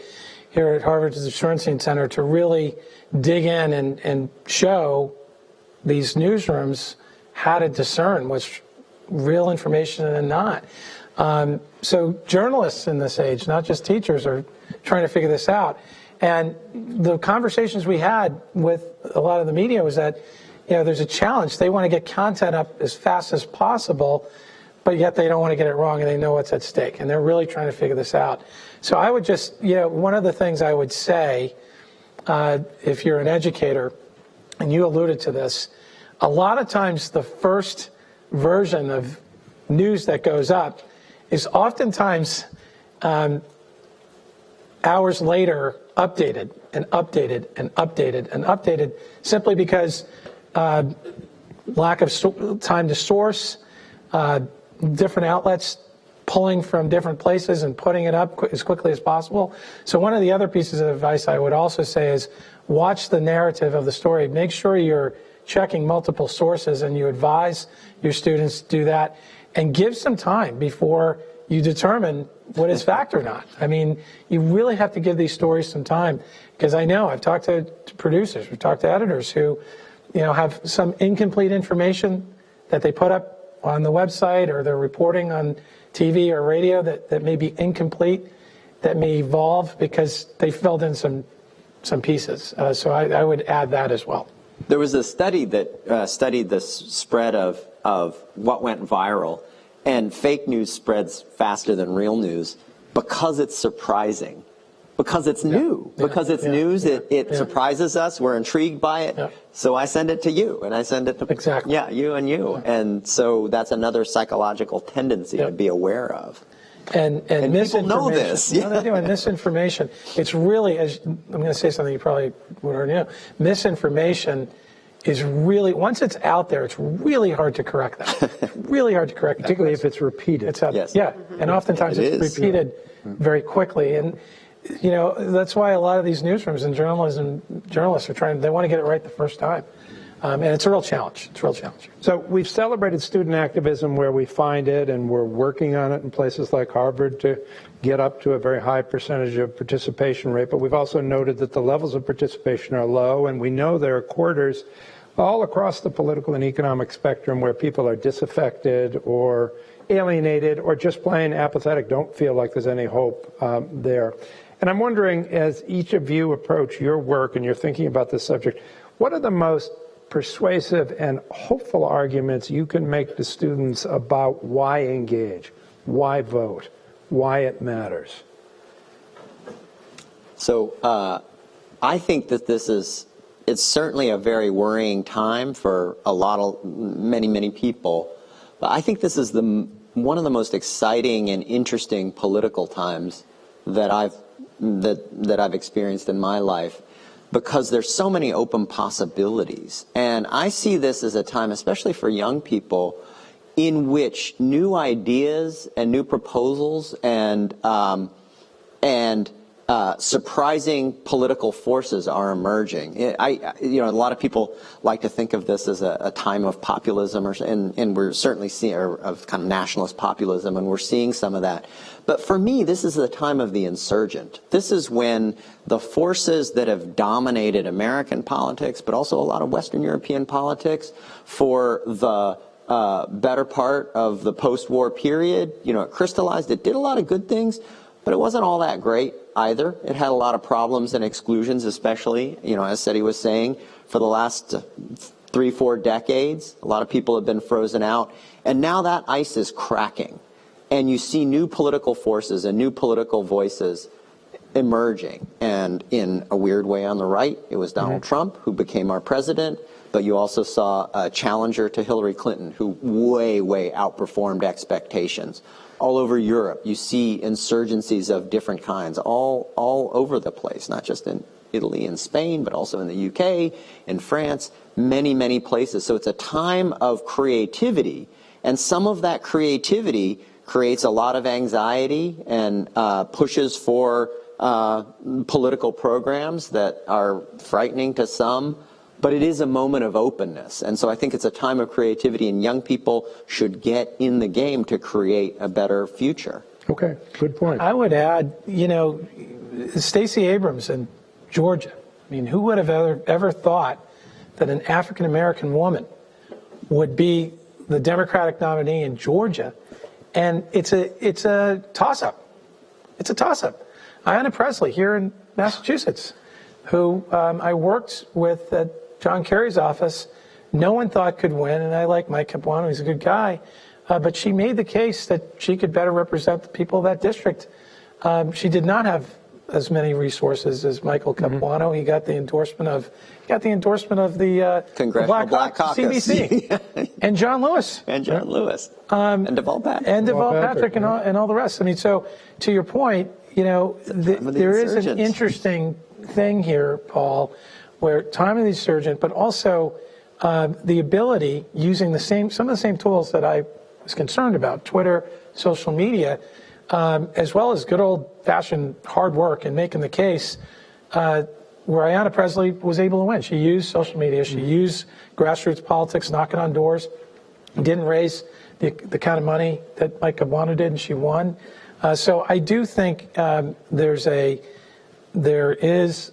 here at Harvard's Shorenstein Center to really dig in and show these newsrooms how to discern what's real information and not. So journalists in this age, not just teachers, are trying to figure this out. And the conversations we had with a lot of the media was that, there's a challenge. They want to get content up as fast as possible, but yet they don't want to get it wrong, and they know what's at stake. And they're really trying to figure this out. So I would just, one of the things I would say, if you're an educator, and you alluded to this, a lot of times the first version of news that goes up is oftentimes hours later updated and updated and updated and updated, simply because lack of time to source, different outlets pulling from different places and putting it up as quickly as possible. So one of the other pieces of advice I would also say is watch the narrative of the story. Make sure you're checking multiple sources, and you advise your students to do that, and give some time before you determine what is fact or not. I mean, you really have to give these stories some time, because I know I've talked to producers, we've talked to editors who, have some incomplete information that they put up on the website, or they're reporting on TV or radio that may be incomplete, that may evolve because they filled in some pieces. So I would add that as well. There was a study that studied the spread of what went viral, and fake news spreads faster than real news because it's surprising, because it's new, because it's news. It surprises us. We're intrigued by it. Yeah. So I send it to you, and I send it to you and you, and so that's another psychological tendency to be aware of. And people know this. Yeah. No, they do. And misinformation, it's really, I'm going to say something you probably would already know, misinformation is really, once it's out there, it's really hard to correct that. It's really hard to correct Particularly that. if it's repeated. It's out, yes. Yeah, and oftentimes it's repeated very quickly. And, that's why a lot of these newsrooms and journalists are they want to get it right the first time. And it's a real challenge. It's a real challenge. So we've celebrated student activism where we find it, and we're working on it in places like Harvard to get up to a very high percentage of participation rate. But we've also noted that the levels of participation are low, and we know there are quarters all across the political and economic spectrum where people are disaffected or alienated or just plain apathetic, don't feel like there's any hope there. And I'm wondering, as each of you approach your work and you're thinking about this subject, what are the most persuasive and hopeful arguments you can make to students about why engage, why vote, why it matters? So I think that it's certainly a very worrying time for many people. But I think this is one of the most exciting and interesting political times that I've experienced in my life, because there's so many open possibilities. And I see this as a time, especially for young people, in which new ideas and new proposals and surprising political forces are emerging. A lot of people like to think of this as a time of populism, and we're certainly seeing of kind of nationalist populism, and we're seeing some of that. But for me, this is the time of the insurgent. This is when the forces that have dominated American politics, but also a lot of Western European politics for the better part of the post-war period, it crystallized. It did a lot of good things, but it wasn't all that great either. It had a lot of problems and exclusions, especially, as Seti was saying, for the last 3-4 decades. A lot of people have been frozen out. And now that ice is cracking. And you see new political forces and new political voices emerging. And in a weird way on the right, it was Donald Trump who became our president. But you also saw a challenger to Hillary Clinton who way, way outperformed expectations. All over Europe, you see insurgencies of different kinds, all over the place, not just in Italy and Spain, but also in the UK, in France, many, many places. So it's a time of creativity, and some of that creativity creates a lot of anxiety and pushes for political programs that are frightening to some. But it is a moment of openness. And so I think it's a time of creativity, and young people should get in the game to create a better future. Okay, good point. I would add, Stacey Abrams in Georgia. I mean, who would have ever thought that an African-American woman would be the Democratic nominee in Georgia? And it's a toss-up. It's a toss-up. Ayanna Pressley here in Massachusetts, who I worked with at John Kerry's office, no one thought could win, and I like Mike Capuano, he's a good guy, but she made the case that she could better represent the people of that district. She did not have as many resources as Michael Capuano. He got the endorsement of the Congressional Black Caucus, CBC, and John Lewis, and Deval Patrick, and all the rest. I mean, so to your point, there is an interesting thing here, Paul, where time of the insurgent, but also the ability, using some of the same tools that I was concerned about, Twitter, social media, as well as good old-fashioned hard work and making the case, where Ayanna Pressley was able to win. She used social media, she used grassroots politics, knocking on doors, didn't raise the kind of money that Mike Capuano did, and she won. So I do think there is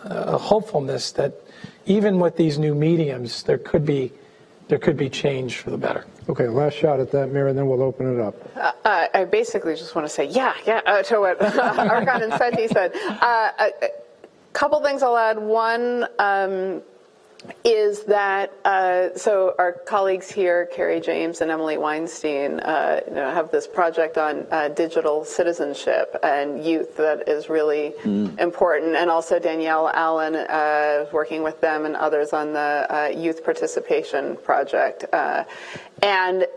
a hopefulness that even with these new mediums, there could be change for the better. Okay, last shot at that, Mary, and then we'll open it up. I basically just want to say, to what Arkan and Seti said. A couple things I'll add. One is that, so our colleagues here, Carrie James and Emily Weinstein, have this project on digital citizenship and youth that is really important. And also Danielle Allen, working with them and others on the Youth Participation Project. And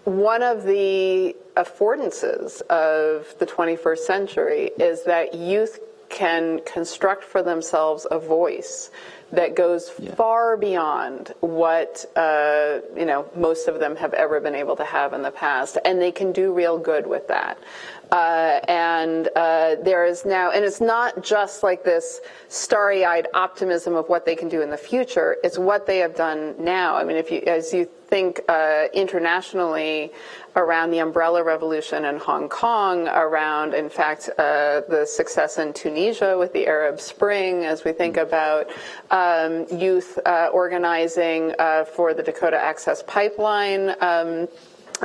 one of the affordances of the 21st century is that youth can construct for themselves a voice that goes far beyond what most of them have ever been able to have in the past, and they can do real good with that. There is now, and it's not just like this starry-eyed optimism of what they can do in the future, it's what they have done now. I mean, as you think internationally around the Umbrella Revolution in Hong Kong, around, in fact, the success in Tunisia with the Arab Spring, as we think about youth organizing for the Dakota Access Pipeline,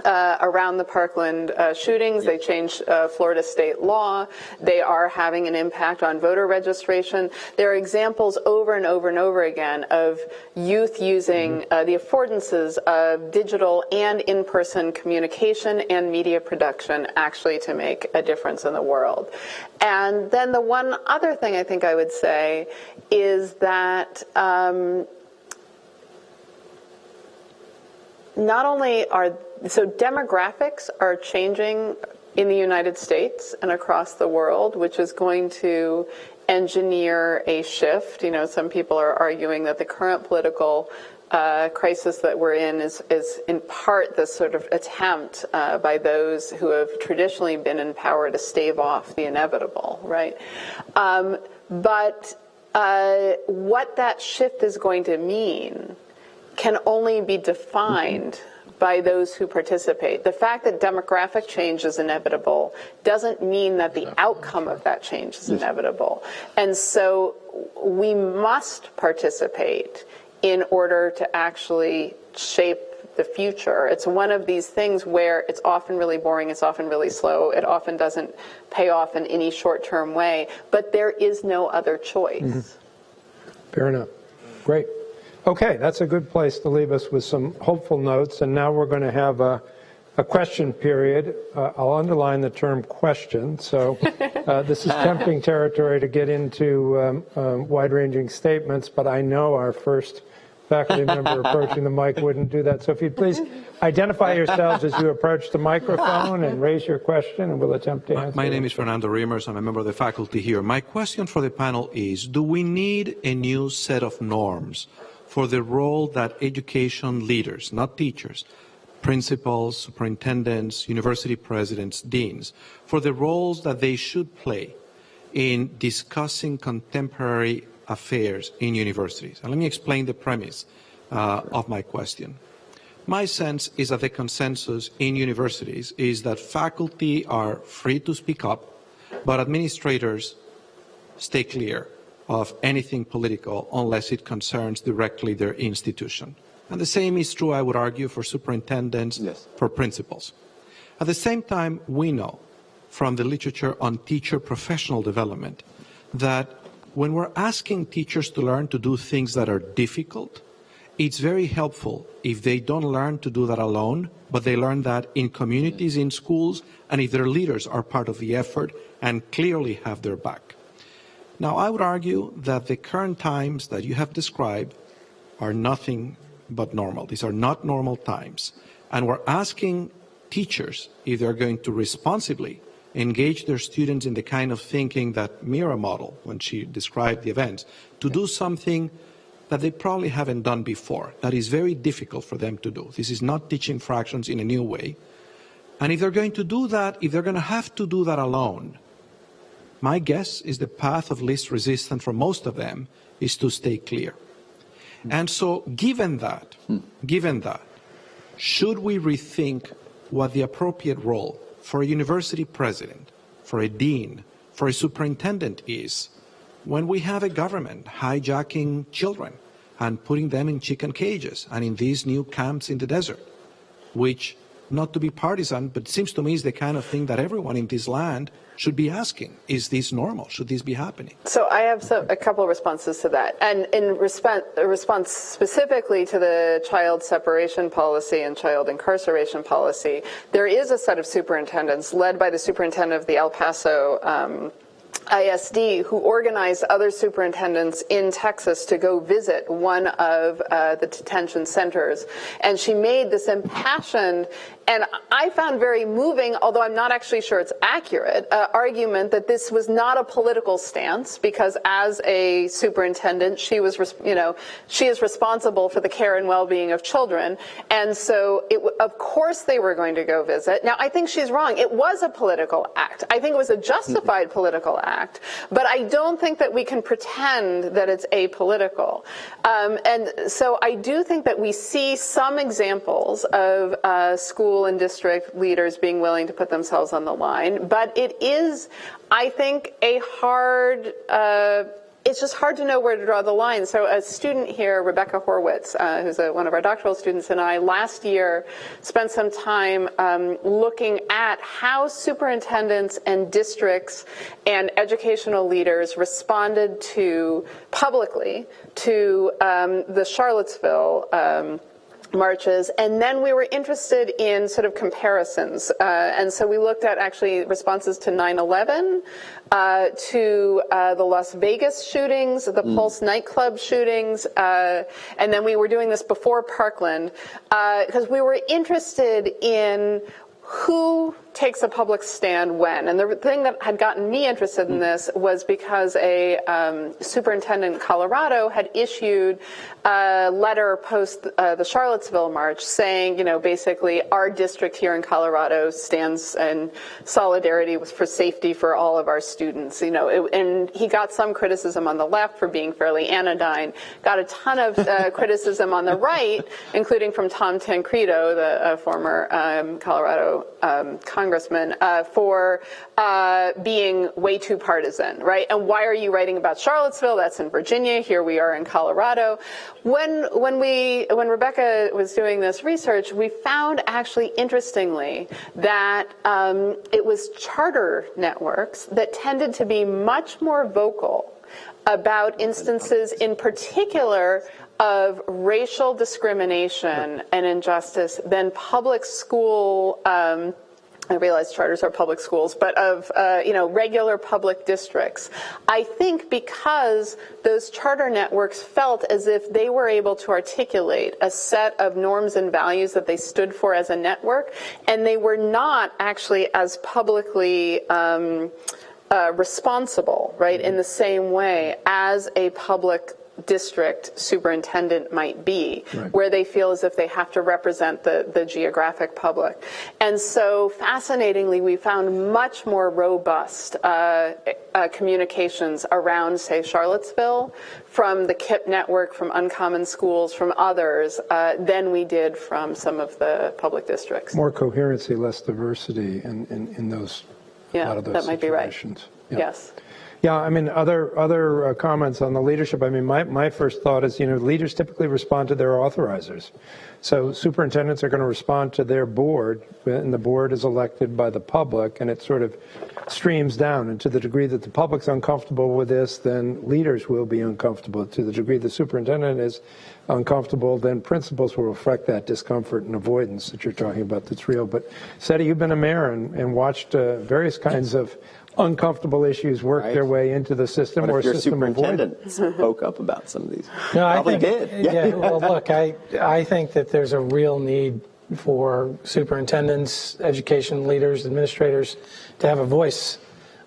around the Parkland shootings. They changed Florida state law. They are having an impact on voter registration. There are examples over and over and over again of youth using the affordances of digital and in-person communication and media production actually to make a difference in the world. And then the one other thing I think I would say is that not only so demographics are changing in the United States and across the world, which is going to engineer a shift. You know, some people are arguing that the current political crisis that we're in is in part this sort of attempt by those who have traditionally been in power to stave off the inevitable, right? But what that shift is going to mean can only be defined by those who participate. The fact that demographic change is inevitable doesn't mean that the outcome of that change is inevitable. And so we must participate in order to actually shape the future. It's one of these things where it's often really boring, it's often really slow, it often doesn't pay off in any short-term way, but there is no other choice. Fair enough. Great. Okay, that's a good place to leave us with some hopeful notes, and now we're going to have a question period. I'll underline the term question, so this is tempting territory to get into wide-ranging statements, but I know our first faculty member approaching the mic wouldn't do that. So if you'd please identify yourselves as you approach the microphone and raise your question, and we'll attempt to answer. My name is Fernando Riemers. I'm a member of the faculty here. My question for the panel is, do we need a new set of norms for the role that education leaders, not teachers, principals, superintendents, university presidents, deans, for the roles that they should play in discussing contemporary affairs in universities? And let me explain the premise of my question. My sense is that the consensus in universities is that faculty are free to speak up, but administrators stay clear of anything political unless it concerns directly their institution. And the same is true, I would argue, for superintendents, for principals. At the same time, we know from the literature on teacher professional development that when we're asking teachers to learn to do things that are difficult, it's very helpful if they don't learn to do that alone, but they learn that in communities, in schools, and if their leaders are part of the effort and clearly have their back. Now, I would argue that the current times that you have described are nothing but normal. These are not normal times. And we're asking teachers if they're going to responsibly engage their students in the kind of thinking that Mira modeled when she described the events, to do something that they probably haven't done before, that is very difficult for them to do. This is not teaching fractions in a new way. And if they're going to do that, if they're going to have to do that alone, my guess is the path of least resistance for most of them is to stay clear. And so given that, should we rethink what the appropriate role for a university president, for a dean, for a superintendent is when we have a government hijacking children and putting them in chicken cages and in these new camps in the desert, which, not to be partisan, but seems to me is the kind of thing that everyone in this land should be asking. Is this normal? Should this be happening? So I have a couple of responses to that. And in response specifically to the child separation policy and child incarceration policy, there is a set of superintendents led by the superintendent of the El Paso ISD who organized other superintendents in Texas to go visit one of the detention centers. And she made this impassioned, and I found very moving, although I'm not actually sure it's accurate, argument that this was not a political stance, because as a superintendent, she was, she is responsible for the care and well-being of children. And so, of course, they were going to go visit. Now, I think she's wrong. It was a political act. I think it was a justified political act, but I don't think that we can pretend that it's apolitical. And so I do think that we see some examples of school and district leaders being willing to put themselves on the line, but it is, I think, a hard, it's just hard to know where to draw the line. So a student here, Rebecca Horwitz, who's one of our doctoral students, and I last year spent some time looking at how superintendents and districts and educational leaders responded publicly to the Charlottesville marches, and then we were interested in sort of comparisons. And so we looked at actually responses to 9/11, to the Las Vegas shootings, the Pulse nightclub shootings, and then we were doing this before Parkland, because we were interested in who takes a public stand when? And the thing that had gotten me interested in this was because a superintendent in Colorado had issued a letter post the Charlottesville march saying, basically our district here in Colorado stands in solidarity for safety for all of our students. And he got some criticism on the left for being fairly anodyne, got a ton of criticism on the right, including from Tom Tancredo, the former Colorado congressman, for being way too partisan, right? And why are you writing about Charlottesville? That's in Virginia. Here we are in Colorado. When Rebecca was doing this research, we found actually interestingly that it was charter networks that tended to be much more vocal about instances in particular of racial discrimination and injustice than public school, I realize charters are public schools, but of regular public districts. I think because those charter networks felt as if they were able to articulate a set of norms and values that they stood for as a network, and they were not actually as publicly responsible, right, in the same way as a public district superintendent might be, right, where they feel as if they have to represent the geographic public. And so fascinatingly, we found much more robust communications around, say, Charlottesville from the KIPP network, from Uncommon Schools, from others, than we did from some of the public districts. More coherency, less diversity in those, a lot of those that might situations. Be right. Yes. Yeah, I mean, other comments on the leadership. I mean, my first thought is, leaders typically respond to their authorizers. So superintendents are going to respond to their board, and the board is elected by the public, and it sort of streams down. And to the degree that the public's uncomfortable with this, then leaders will be uncomfortable. To the degree the superintendent is uncomfortable, then principals will reflect that discomfort and avoidance that you're talking about that's real. But Seti, you've been a mayor and watched various kinds of uncomfortable issues work their way into the system. What or if your system superintendent spoke up about some of these? No, Probably I think, did. Yeah. Well, look, I think that there's a real need for superintendents, education leaders, administrators to have a voice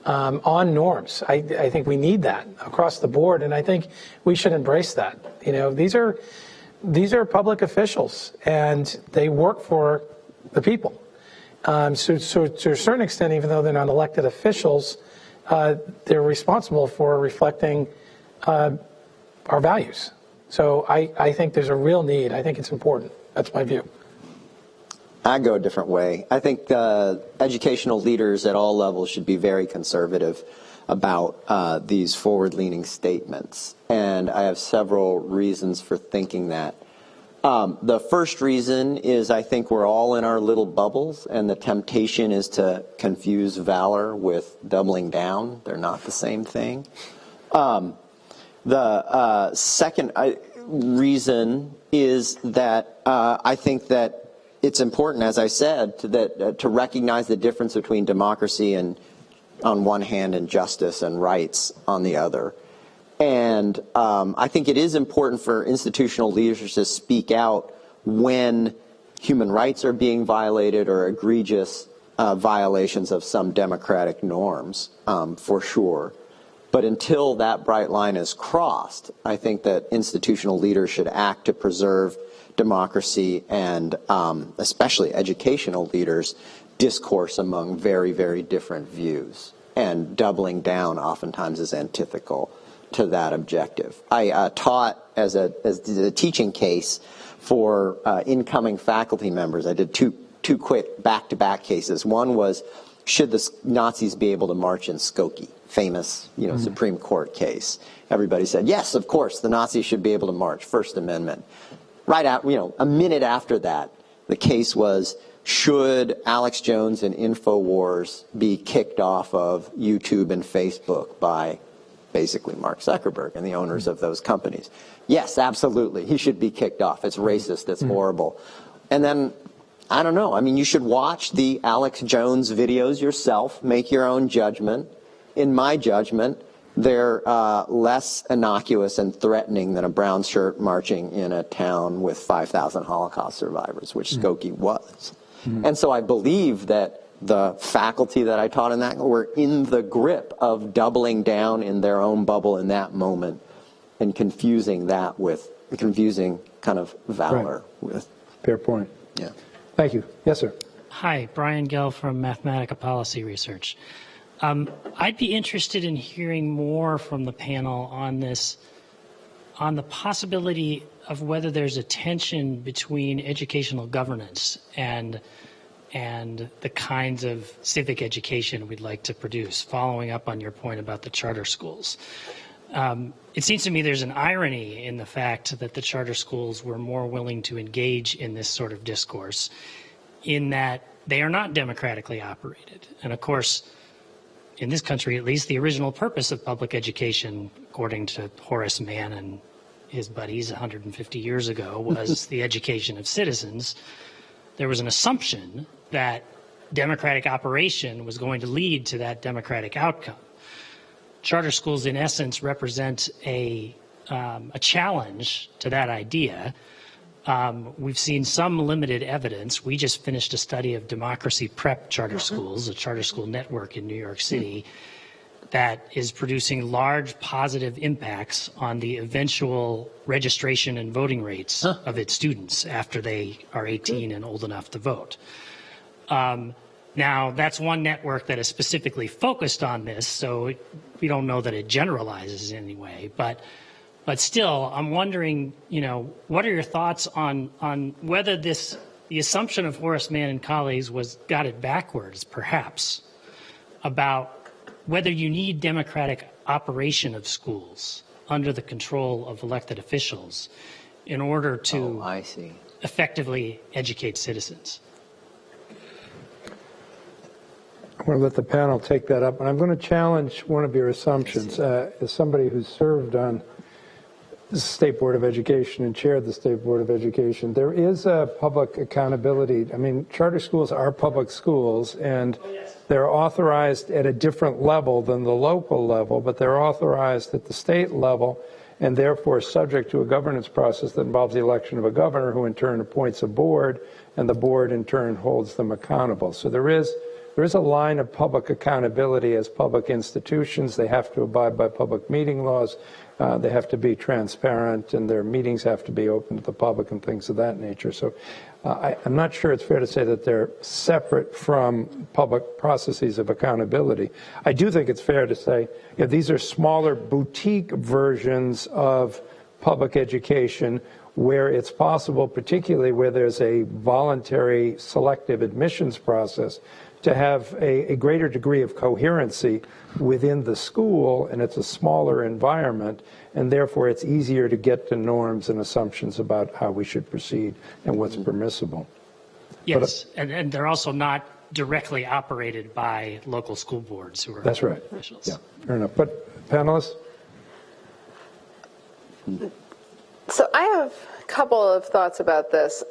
on norms. I think we need that across the board, and I think we should embrace that. These are public officials, and they work for the people. So to a certain extent, even though they're not elected officials, they're responsible for reflecting our values. So I think there's a real need. I think it's important. That's my view. I go a different way. I think educational leaders at all levels should be very conservative about these forward-leaning statements. And I have several reasons for thinking that. The first reason is I think we're all in our little bubbles, and the temptation is to confuse valor with doubling down. They're not the same thing. The second reason is that I think that it's important, as I said, to recognize the difference between democracy and, on one hand, and justice and rights on the other. And I think it is important for institutional leaders to speak out when human rights are being violated or egregious violations of some democratic norms, for sure. But until that bright line is crossed, I think that institutional leaders should act to preserve democracy and especially educational leaders discourse among very, very different views. And doubling down oftentimes is antithetical to that objective. I taught as a teaching case for incoming faculty members. I did two quick back-to-back cases. One was, should the Nazis be able to march in Skokie? Famous, Supreme Court case. Everybody said, yes, of course, the Nazis should be able to march, First Amendment. Right out, a minute after that, the case was, should Alex Jones and InfoWars be kicked off of YouTube and Facebook by basically Mark Zuckerberg and the owners of those companies? Yes, absolutely. He should be kicked off. It's racist. It's horrible. And then, I don't know. I mean, you should watch the Alex Jones videos yourself. Make your own judgment. In my judgment, they're less innocuous and threatening than a brown shirt marching in a town with 5,000 Holocaust survivors, which Skokie was. And so I believe that the faculty that I taught in that were in the grip of doubling down in their own bubble in that moment and confusing that with confusing kind of valor with. Fair point. Yeah. Thank you. Yes, sir. Hi, Brian Gell from Mathematica Policy Research. I'd be interested in hearing more from the panel on this, on the possibility of whether there's a tension between educational governance and the kinds of civic education we'd like to produce, following up on your point about the charter schools. It seems to me there's an irony in the fact that the charter schools were more willing to engage in this sort of discourse, in that they are not democratically operated. And of course, in this country at least, the original purpose of public education, according to Horace Mann and his buddies 150 years ago, was the education of citizens. There was an assumption that democratic operation was going to lead to that democratic outcome. Charter schools, in essence, represent a challenge to that idea. We've seen some limited evidence. We just finished a study of democracy prep charter schools, a charter school network in New York City, that is producing large positive impacts on the eventual registration and voting rates of its students after they are 18 and old enough to vote. Now, that's one network that is specifically focused on this, so we don't know that it generalizes in any way. But still, I'm wondering, what are your thoughts on whether the assumption of Horace Mann and colleagues got it backwards, perhaps, about whether you need democratic operation of schools under the control of elected officials in order to effectively educate citizens? I'm going to let the panel take that up, and I'm going to challenge one of your assumptions. As somebody who's served on the State Board of Education and chaired the State Board of Education, there is a public accountability. I mean, charter schools are public schools, and they're authorized at a different level than the local level, but they're authorized at the state level and therefore subject to a governance process that involves the election of a governor, who in turn appoints a board, and the board in turn holds them accountable. So there is a line of public accountability as public institutions. They have to abide by public meeting laws. They have to be transparent, and their meetings have to be open to the public and things of that nature. So I'm not sure it's fair to say that they're separate from public processes of accountability. I do think it's fair to say these are smaller boutique versions of public education where it's possible, particularly where there's a voluntary selective admissions process, to have a greater degree of coherency within the school, and it's a smaller environment, and therefore it's easier to get to norms and assumptions about how we should proceed and what's permissible. Yes, and they're also not directly operated by local school boards who are that's right. officials. Yeah, fair enough. But panelists? So I have a couple of thoughts about this.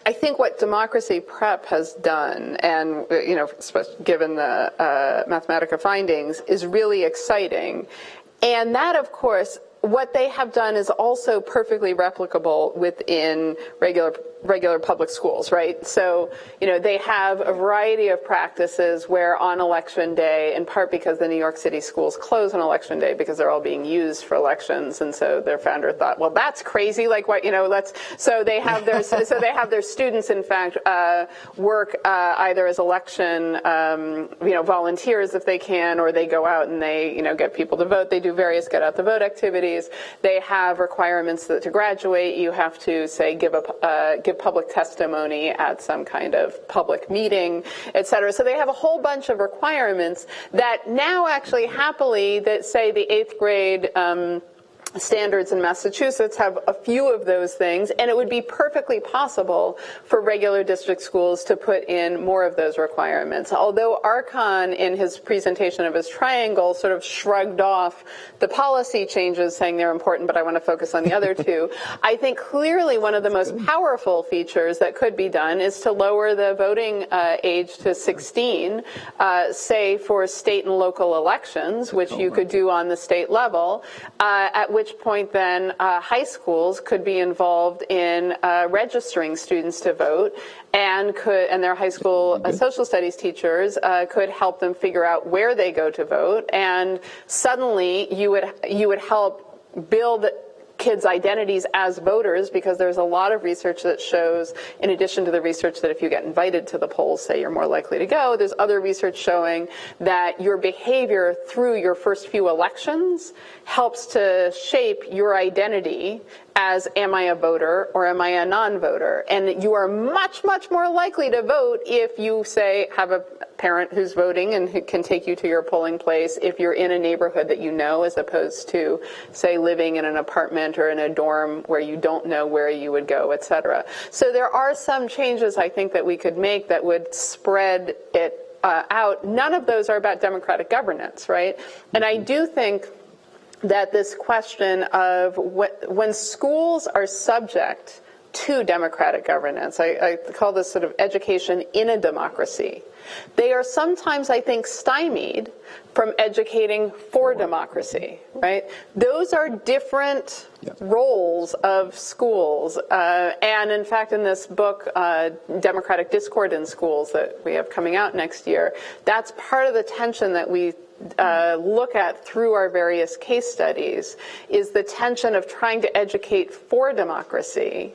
I think what Democracy Prep has done, and given the Mathematica findings, is really exciting. And that, of course, what they have done is also perfectly replicable within regular public schools, right? So, they have a variety of practices where on election day, in part because the New York City schools close on election day because they're all being used for elections, and so their founder thought, well, that's crazy. Like, what, so they have their students, in fact, work either as election, volunteers if they can, or they go out and they, get people to vote. They do various get out the vote activities. They have requirements that to graduate, you have to say give public testimony at some kind of public meeting, et cetera. So they have a whole bunch of requirements that now actually happily that say the 8th grade standards in Massachusetts have a few of those things, and it would be perfectly possible for regular district schools to put in more of those requirements. Although Archon, in his presentation of his triangle, sort of shrugged off the policy changes, saying they're important, but I want to focus on the other two. I think clearly one of the most powerful features that could be done is to lower the voting age to 16, say for state and local elections, which you could do on the state level, at which which point then high schools could be involved in registering students to vote, and their high school social studies teachers could help them figure out where they go to vote, and suddenly you would help build kids' identities as voters, because there's a lot of research that shows, in addition to the research that if you get invited to the polls, say, you're more likely to go, there's other research showing that your behavior through your first few elections helps to shape your identity as, am I a voter or am I a non-voter? And you are much, much more likely to vote if you, say, have a parent who's voting and who can take you to your polling place, if you're in a neighborhood that you know, as opposed to, say, living in an apartment or in a dorm where you don't know where you would go, et cetera. So there are some changes, I think, that we could make that would spread it out. None of those are about democratic governance, right? And I do think that this question of when schools are subject to democratic governance, I call this sort of education in a democracy, they are sometimes, I think, stymied from educating for democracy, right? Those are different roles of schools. And in fact, in this book, Democratic Discord in Schools, that we have coming out next year, that's part of the tension that we look at through our various case studies, is the tension of trying to educate for democracy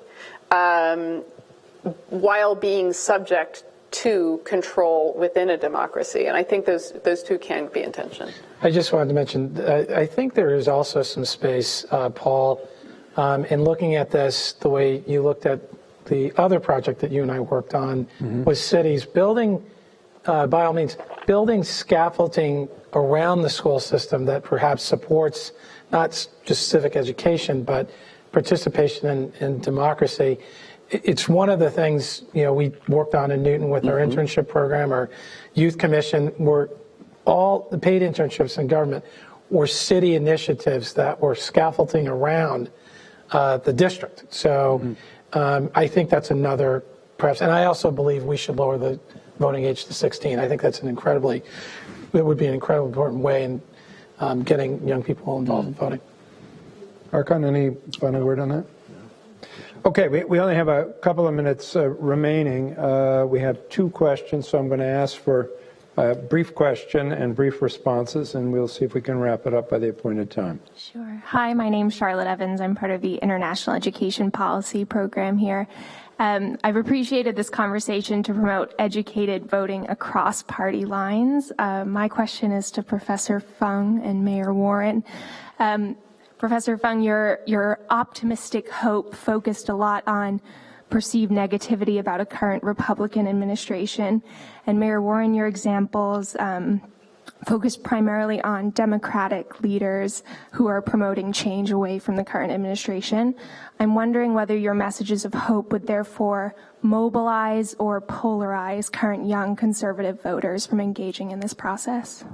while being subject to control within a democracy. And I think those two can be in tension. I just wanted to mention, I think there is also some space, Paul, in looking at this the way you looked at the other project that you and I worked on, was cities building, by all means, building scaffolding around the school system that perhaps supports not just civic education, but participation in democracy. It's one of the things, we worked on in Newton with our internship program, our youth commission, were all the paid internships in government were city initiatives that were scaffolding around the district. So I think that's another, perhaps, and I also believe we should lower the voting age to 16. I think that's it would be an incredibly important way in getting young people involved in voting. Archon, any final word on that? Okay, we only have a couple of minutes remaining. We have two questions, so I'm going to ask for a brief question and brief responses, and we'll see if we can wrap it up by the appointed time. Sure. Hi, my name's Charlotte Evans. I'm part of the International Education Policy Program here. I've appreciated this conversation to promote educated voting across party lines. My question is to Professor Fung and Mayor Warren. Professor Fung, your optimistic hope focused a lot on perceived negativity about a current Republican administration. And Mayor Warren, your examples focused primarily on Democratic leaders who are promoting change away from the current administration. I'm wondering whether your messages of hope would therefore mobilize or polarize current young conservative voters from engaging in this process.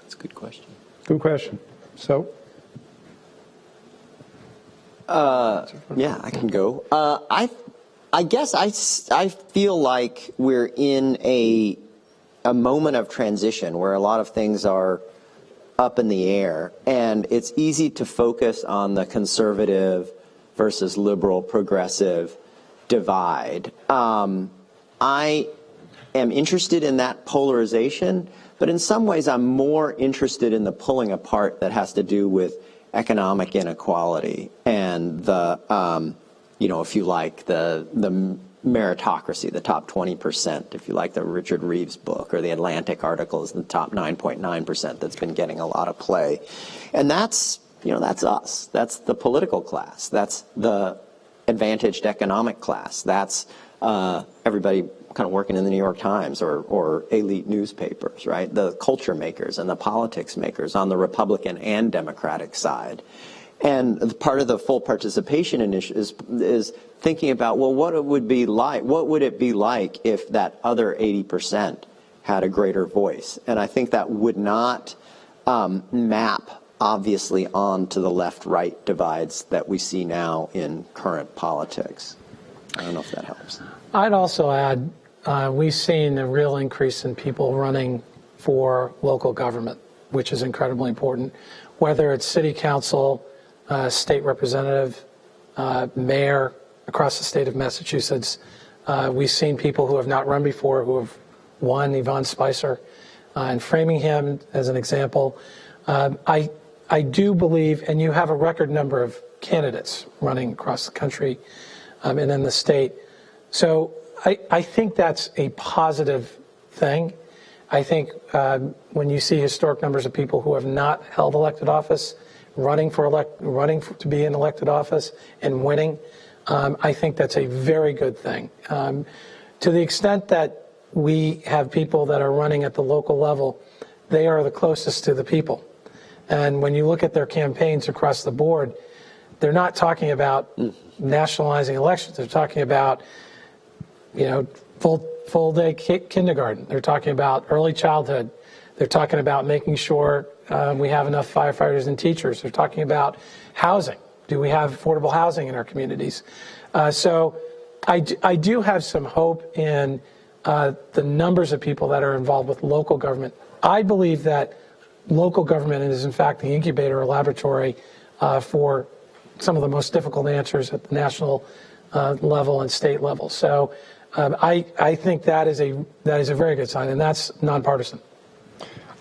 That's a good question. Good question. So? Yeah, I can go. I guess I feel like we're in a moment of transition where a lot of things are up in the air, and it's easy to focus on the conservative versus liberal progressive divide. I am interested in that polarization, but in some ways I'm more interested in the pulling apart that has to do with economic inequality and the, if you like, the meritocracy, the top 20%, if you like the Richard Reeves book, or the Atlantic article is the top 9.9% that's been getting a lot of play. And that's, that's us. That's the political class. That's the advantaged economic class. That's everybody kind of working in the New York Times or elite newspapers, right? The culture makers and the politics makers on the Republican and Democratic side. And part of the full participation initiative is thinking about, well, what would it be like if that other 80% had a greater voice? And I think that would not map, obviously, onto the left-right divides that we see now in current politics. I don't know if that helps. I'd also add, we've seen a real increase in people running for local government, which is incredibly important, whether it's city council, state representative, mayor across the state of Massachusetts. We've seen people who have not run before who have won, Yvonne Spicer, and Framingham as an example. I do believe, and you have a record number of candidates running across the country and in the state. So I think that's a positive thing. I think when you see historic numbers of people who have not held elected office running to be in elected office and winning, I think that's a very good thing. To the extent that we have people that are running at the local level, they are the closest to the people. And when you look at their campaigns across the board, they're not talking about nationalizing elections. They're talking about, full day kindergarten. They're talking about early childhood. They're talking about making sure we have enough firefighters and teachers. They're talking about housing. Do we have affordable housing in our communities? So I do have some hope in the numbers of people that are involved with local government. I believe that local government is, in fact, the incubator or laboratory for some of the most difficult answers at the national level and state level. So I think that is a very good sign, and that's nonpartisan.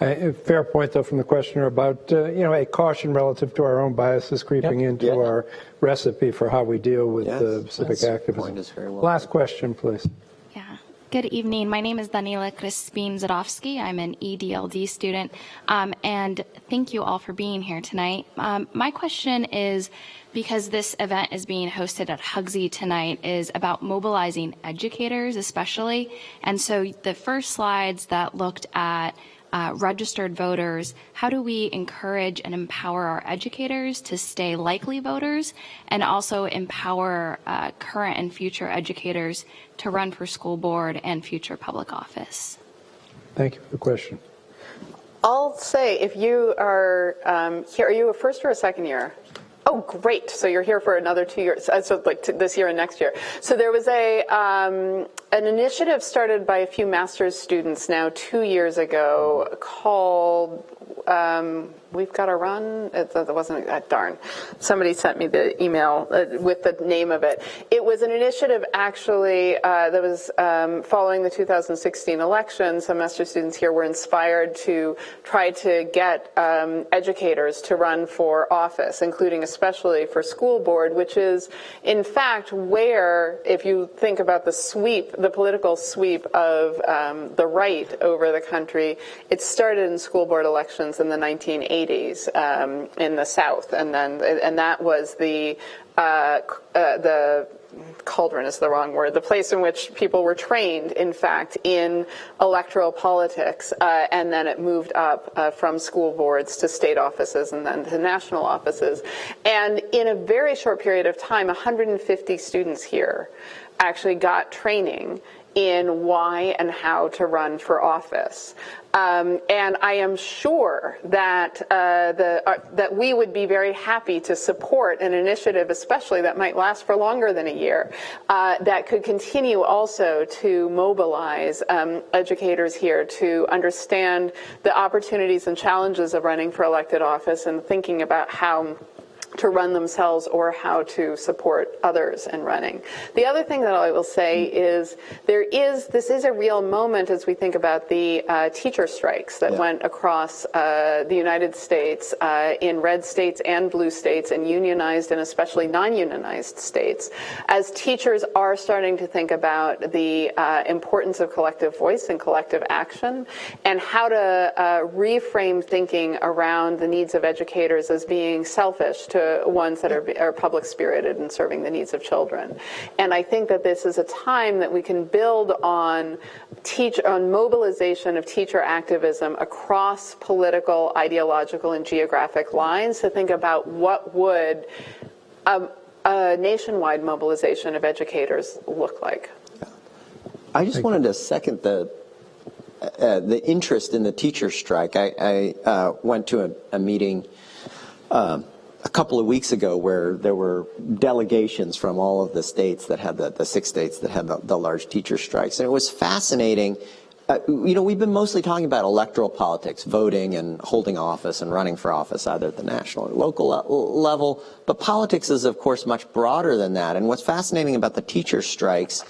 A fair point, though, from the questioner about a caution relative to our own biases creeping into our recipe for how we deal with civic activism. Point is very well Last question, please. Yeah. Good evening. My name is Daniela Crispin-Zadowski. I'm an EDLD student, and thank you all for being here tonight. My question is, because this event is being hosted at Hugsy tonight, is about mobilizing educators especially. And so the first slides that looked at registered voters, how do we encourage and empower our educators to stay likely voters, and also empower current and future educators to run for school board and future public office? Thank you for the question. I'll say, if you are here, are you a first or a second year? Oh, great. So you're here for another 2 years, so like this year and next year. So there was an initiative started by a few master's students now 2 years ago called We've Got to Run. It wasn't, darn. Somebody sent me the email with the name of it. It was an initiative actually that was following the 2016 election. Some master's students here were inspired to try to get educators to run for office, including especially for school board, which is in fact where, if you think about the political sweep of the right over the country, it started in school board elections in the 1980s in the South, and that was the cauldron is the wrong word, the place in which people were trained, in fact, in electoral politics, and then it moved up from school boards to state offices and then to national offices. And in a very short period of time, 150 students here actually got training in why and how to run for office. And I am sure that that we would be very happy to support an initiative, especially that might last for longer than a year, that could continue also to mobilize educators here to understand the opportunities and challenges of running for elected office and thinking about how to run themselves or how to support others in running. The other thing that I will say is this is a real moment as we think about the teacher strikes that went across the United States in red states and blue states and unionized and especially non-unionized states, as teachers are starting to think about the importance of collective voice and collective action and how to reframe thinking around the needs of educators as being selfish to ones that are public spirited and serving the needs of children. And I think that this is a time that we can build on mobilization of teacher activism across political, ideological, and geographic lines to think about what would a nationwide mobilization of educators look like. I just wanted to second the interest in the teacher strike. I went to a meeting a couple of weeks ago where there were delegations from all of the states that had the 6 states that had the large teacher strikes. And it was fascinating we've been mostly talking about electoral politics, voting and holding office and running for office, either at the national or local level. But politics is, of course, much broader than that. And what's fascinating about the teacher strikes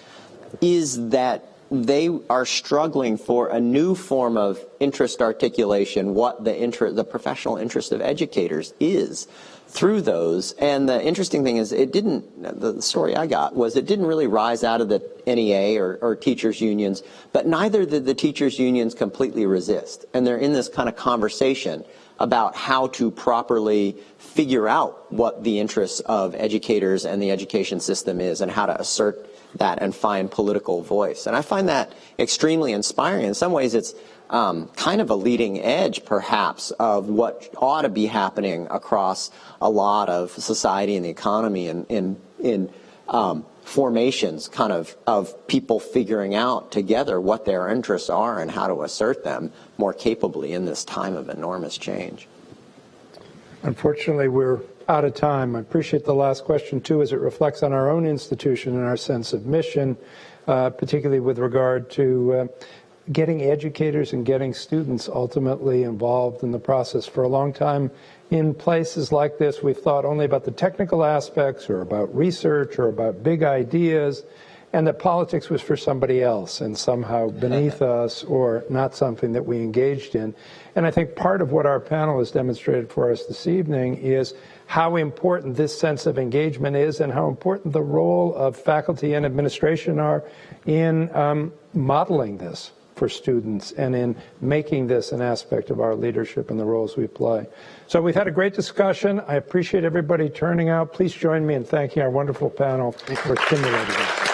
is that they are struggling for a new form of interest articulation, what the professional interest of educators is through those. And the interesting thing is the story I got was it didn't really rise out of the NEA or teachers unions, but neither did the teachers unions completely resist. And they're in this kind of conversation about how to properly figure out what the interests of educators and the education system is and how to assert that and find political voice. And I find that extremely inspiring. In some ways, it's kind of a leading edge, perhaps, of what ought to be happening across a lot of society and the economy in formations kind of people figuring out together what their interests are and how to assert them more capably in this time of enormous change. Unfortunately, we're out of time. I appreciate the last question, too, as it reflects on our own institution and our sense of mission, particularly with regard to getting educators and getting students ultimately involved in the process. For a long time in places like this, we've thought only about the technical aspects or about research or about big ideas, and that politics was for somebody else and somehow beneath us or not something that we engaged in. And I think part of what our panel has demonstrated for us this evening is how important this sense of engagement is and how important the role of faculty and administration are in modeling this for students and in making this an aspect of our leadership and the roles we play. So we've had a great discussion. I appreciate everybody turning out. Please join me in thanking our wonderful panel for stimulating us.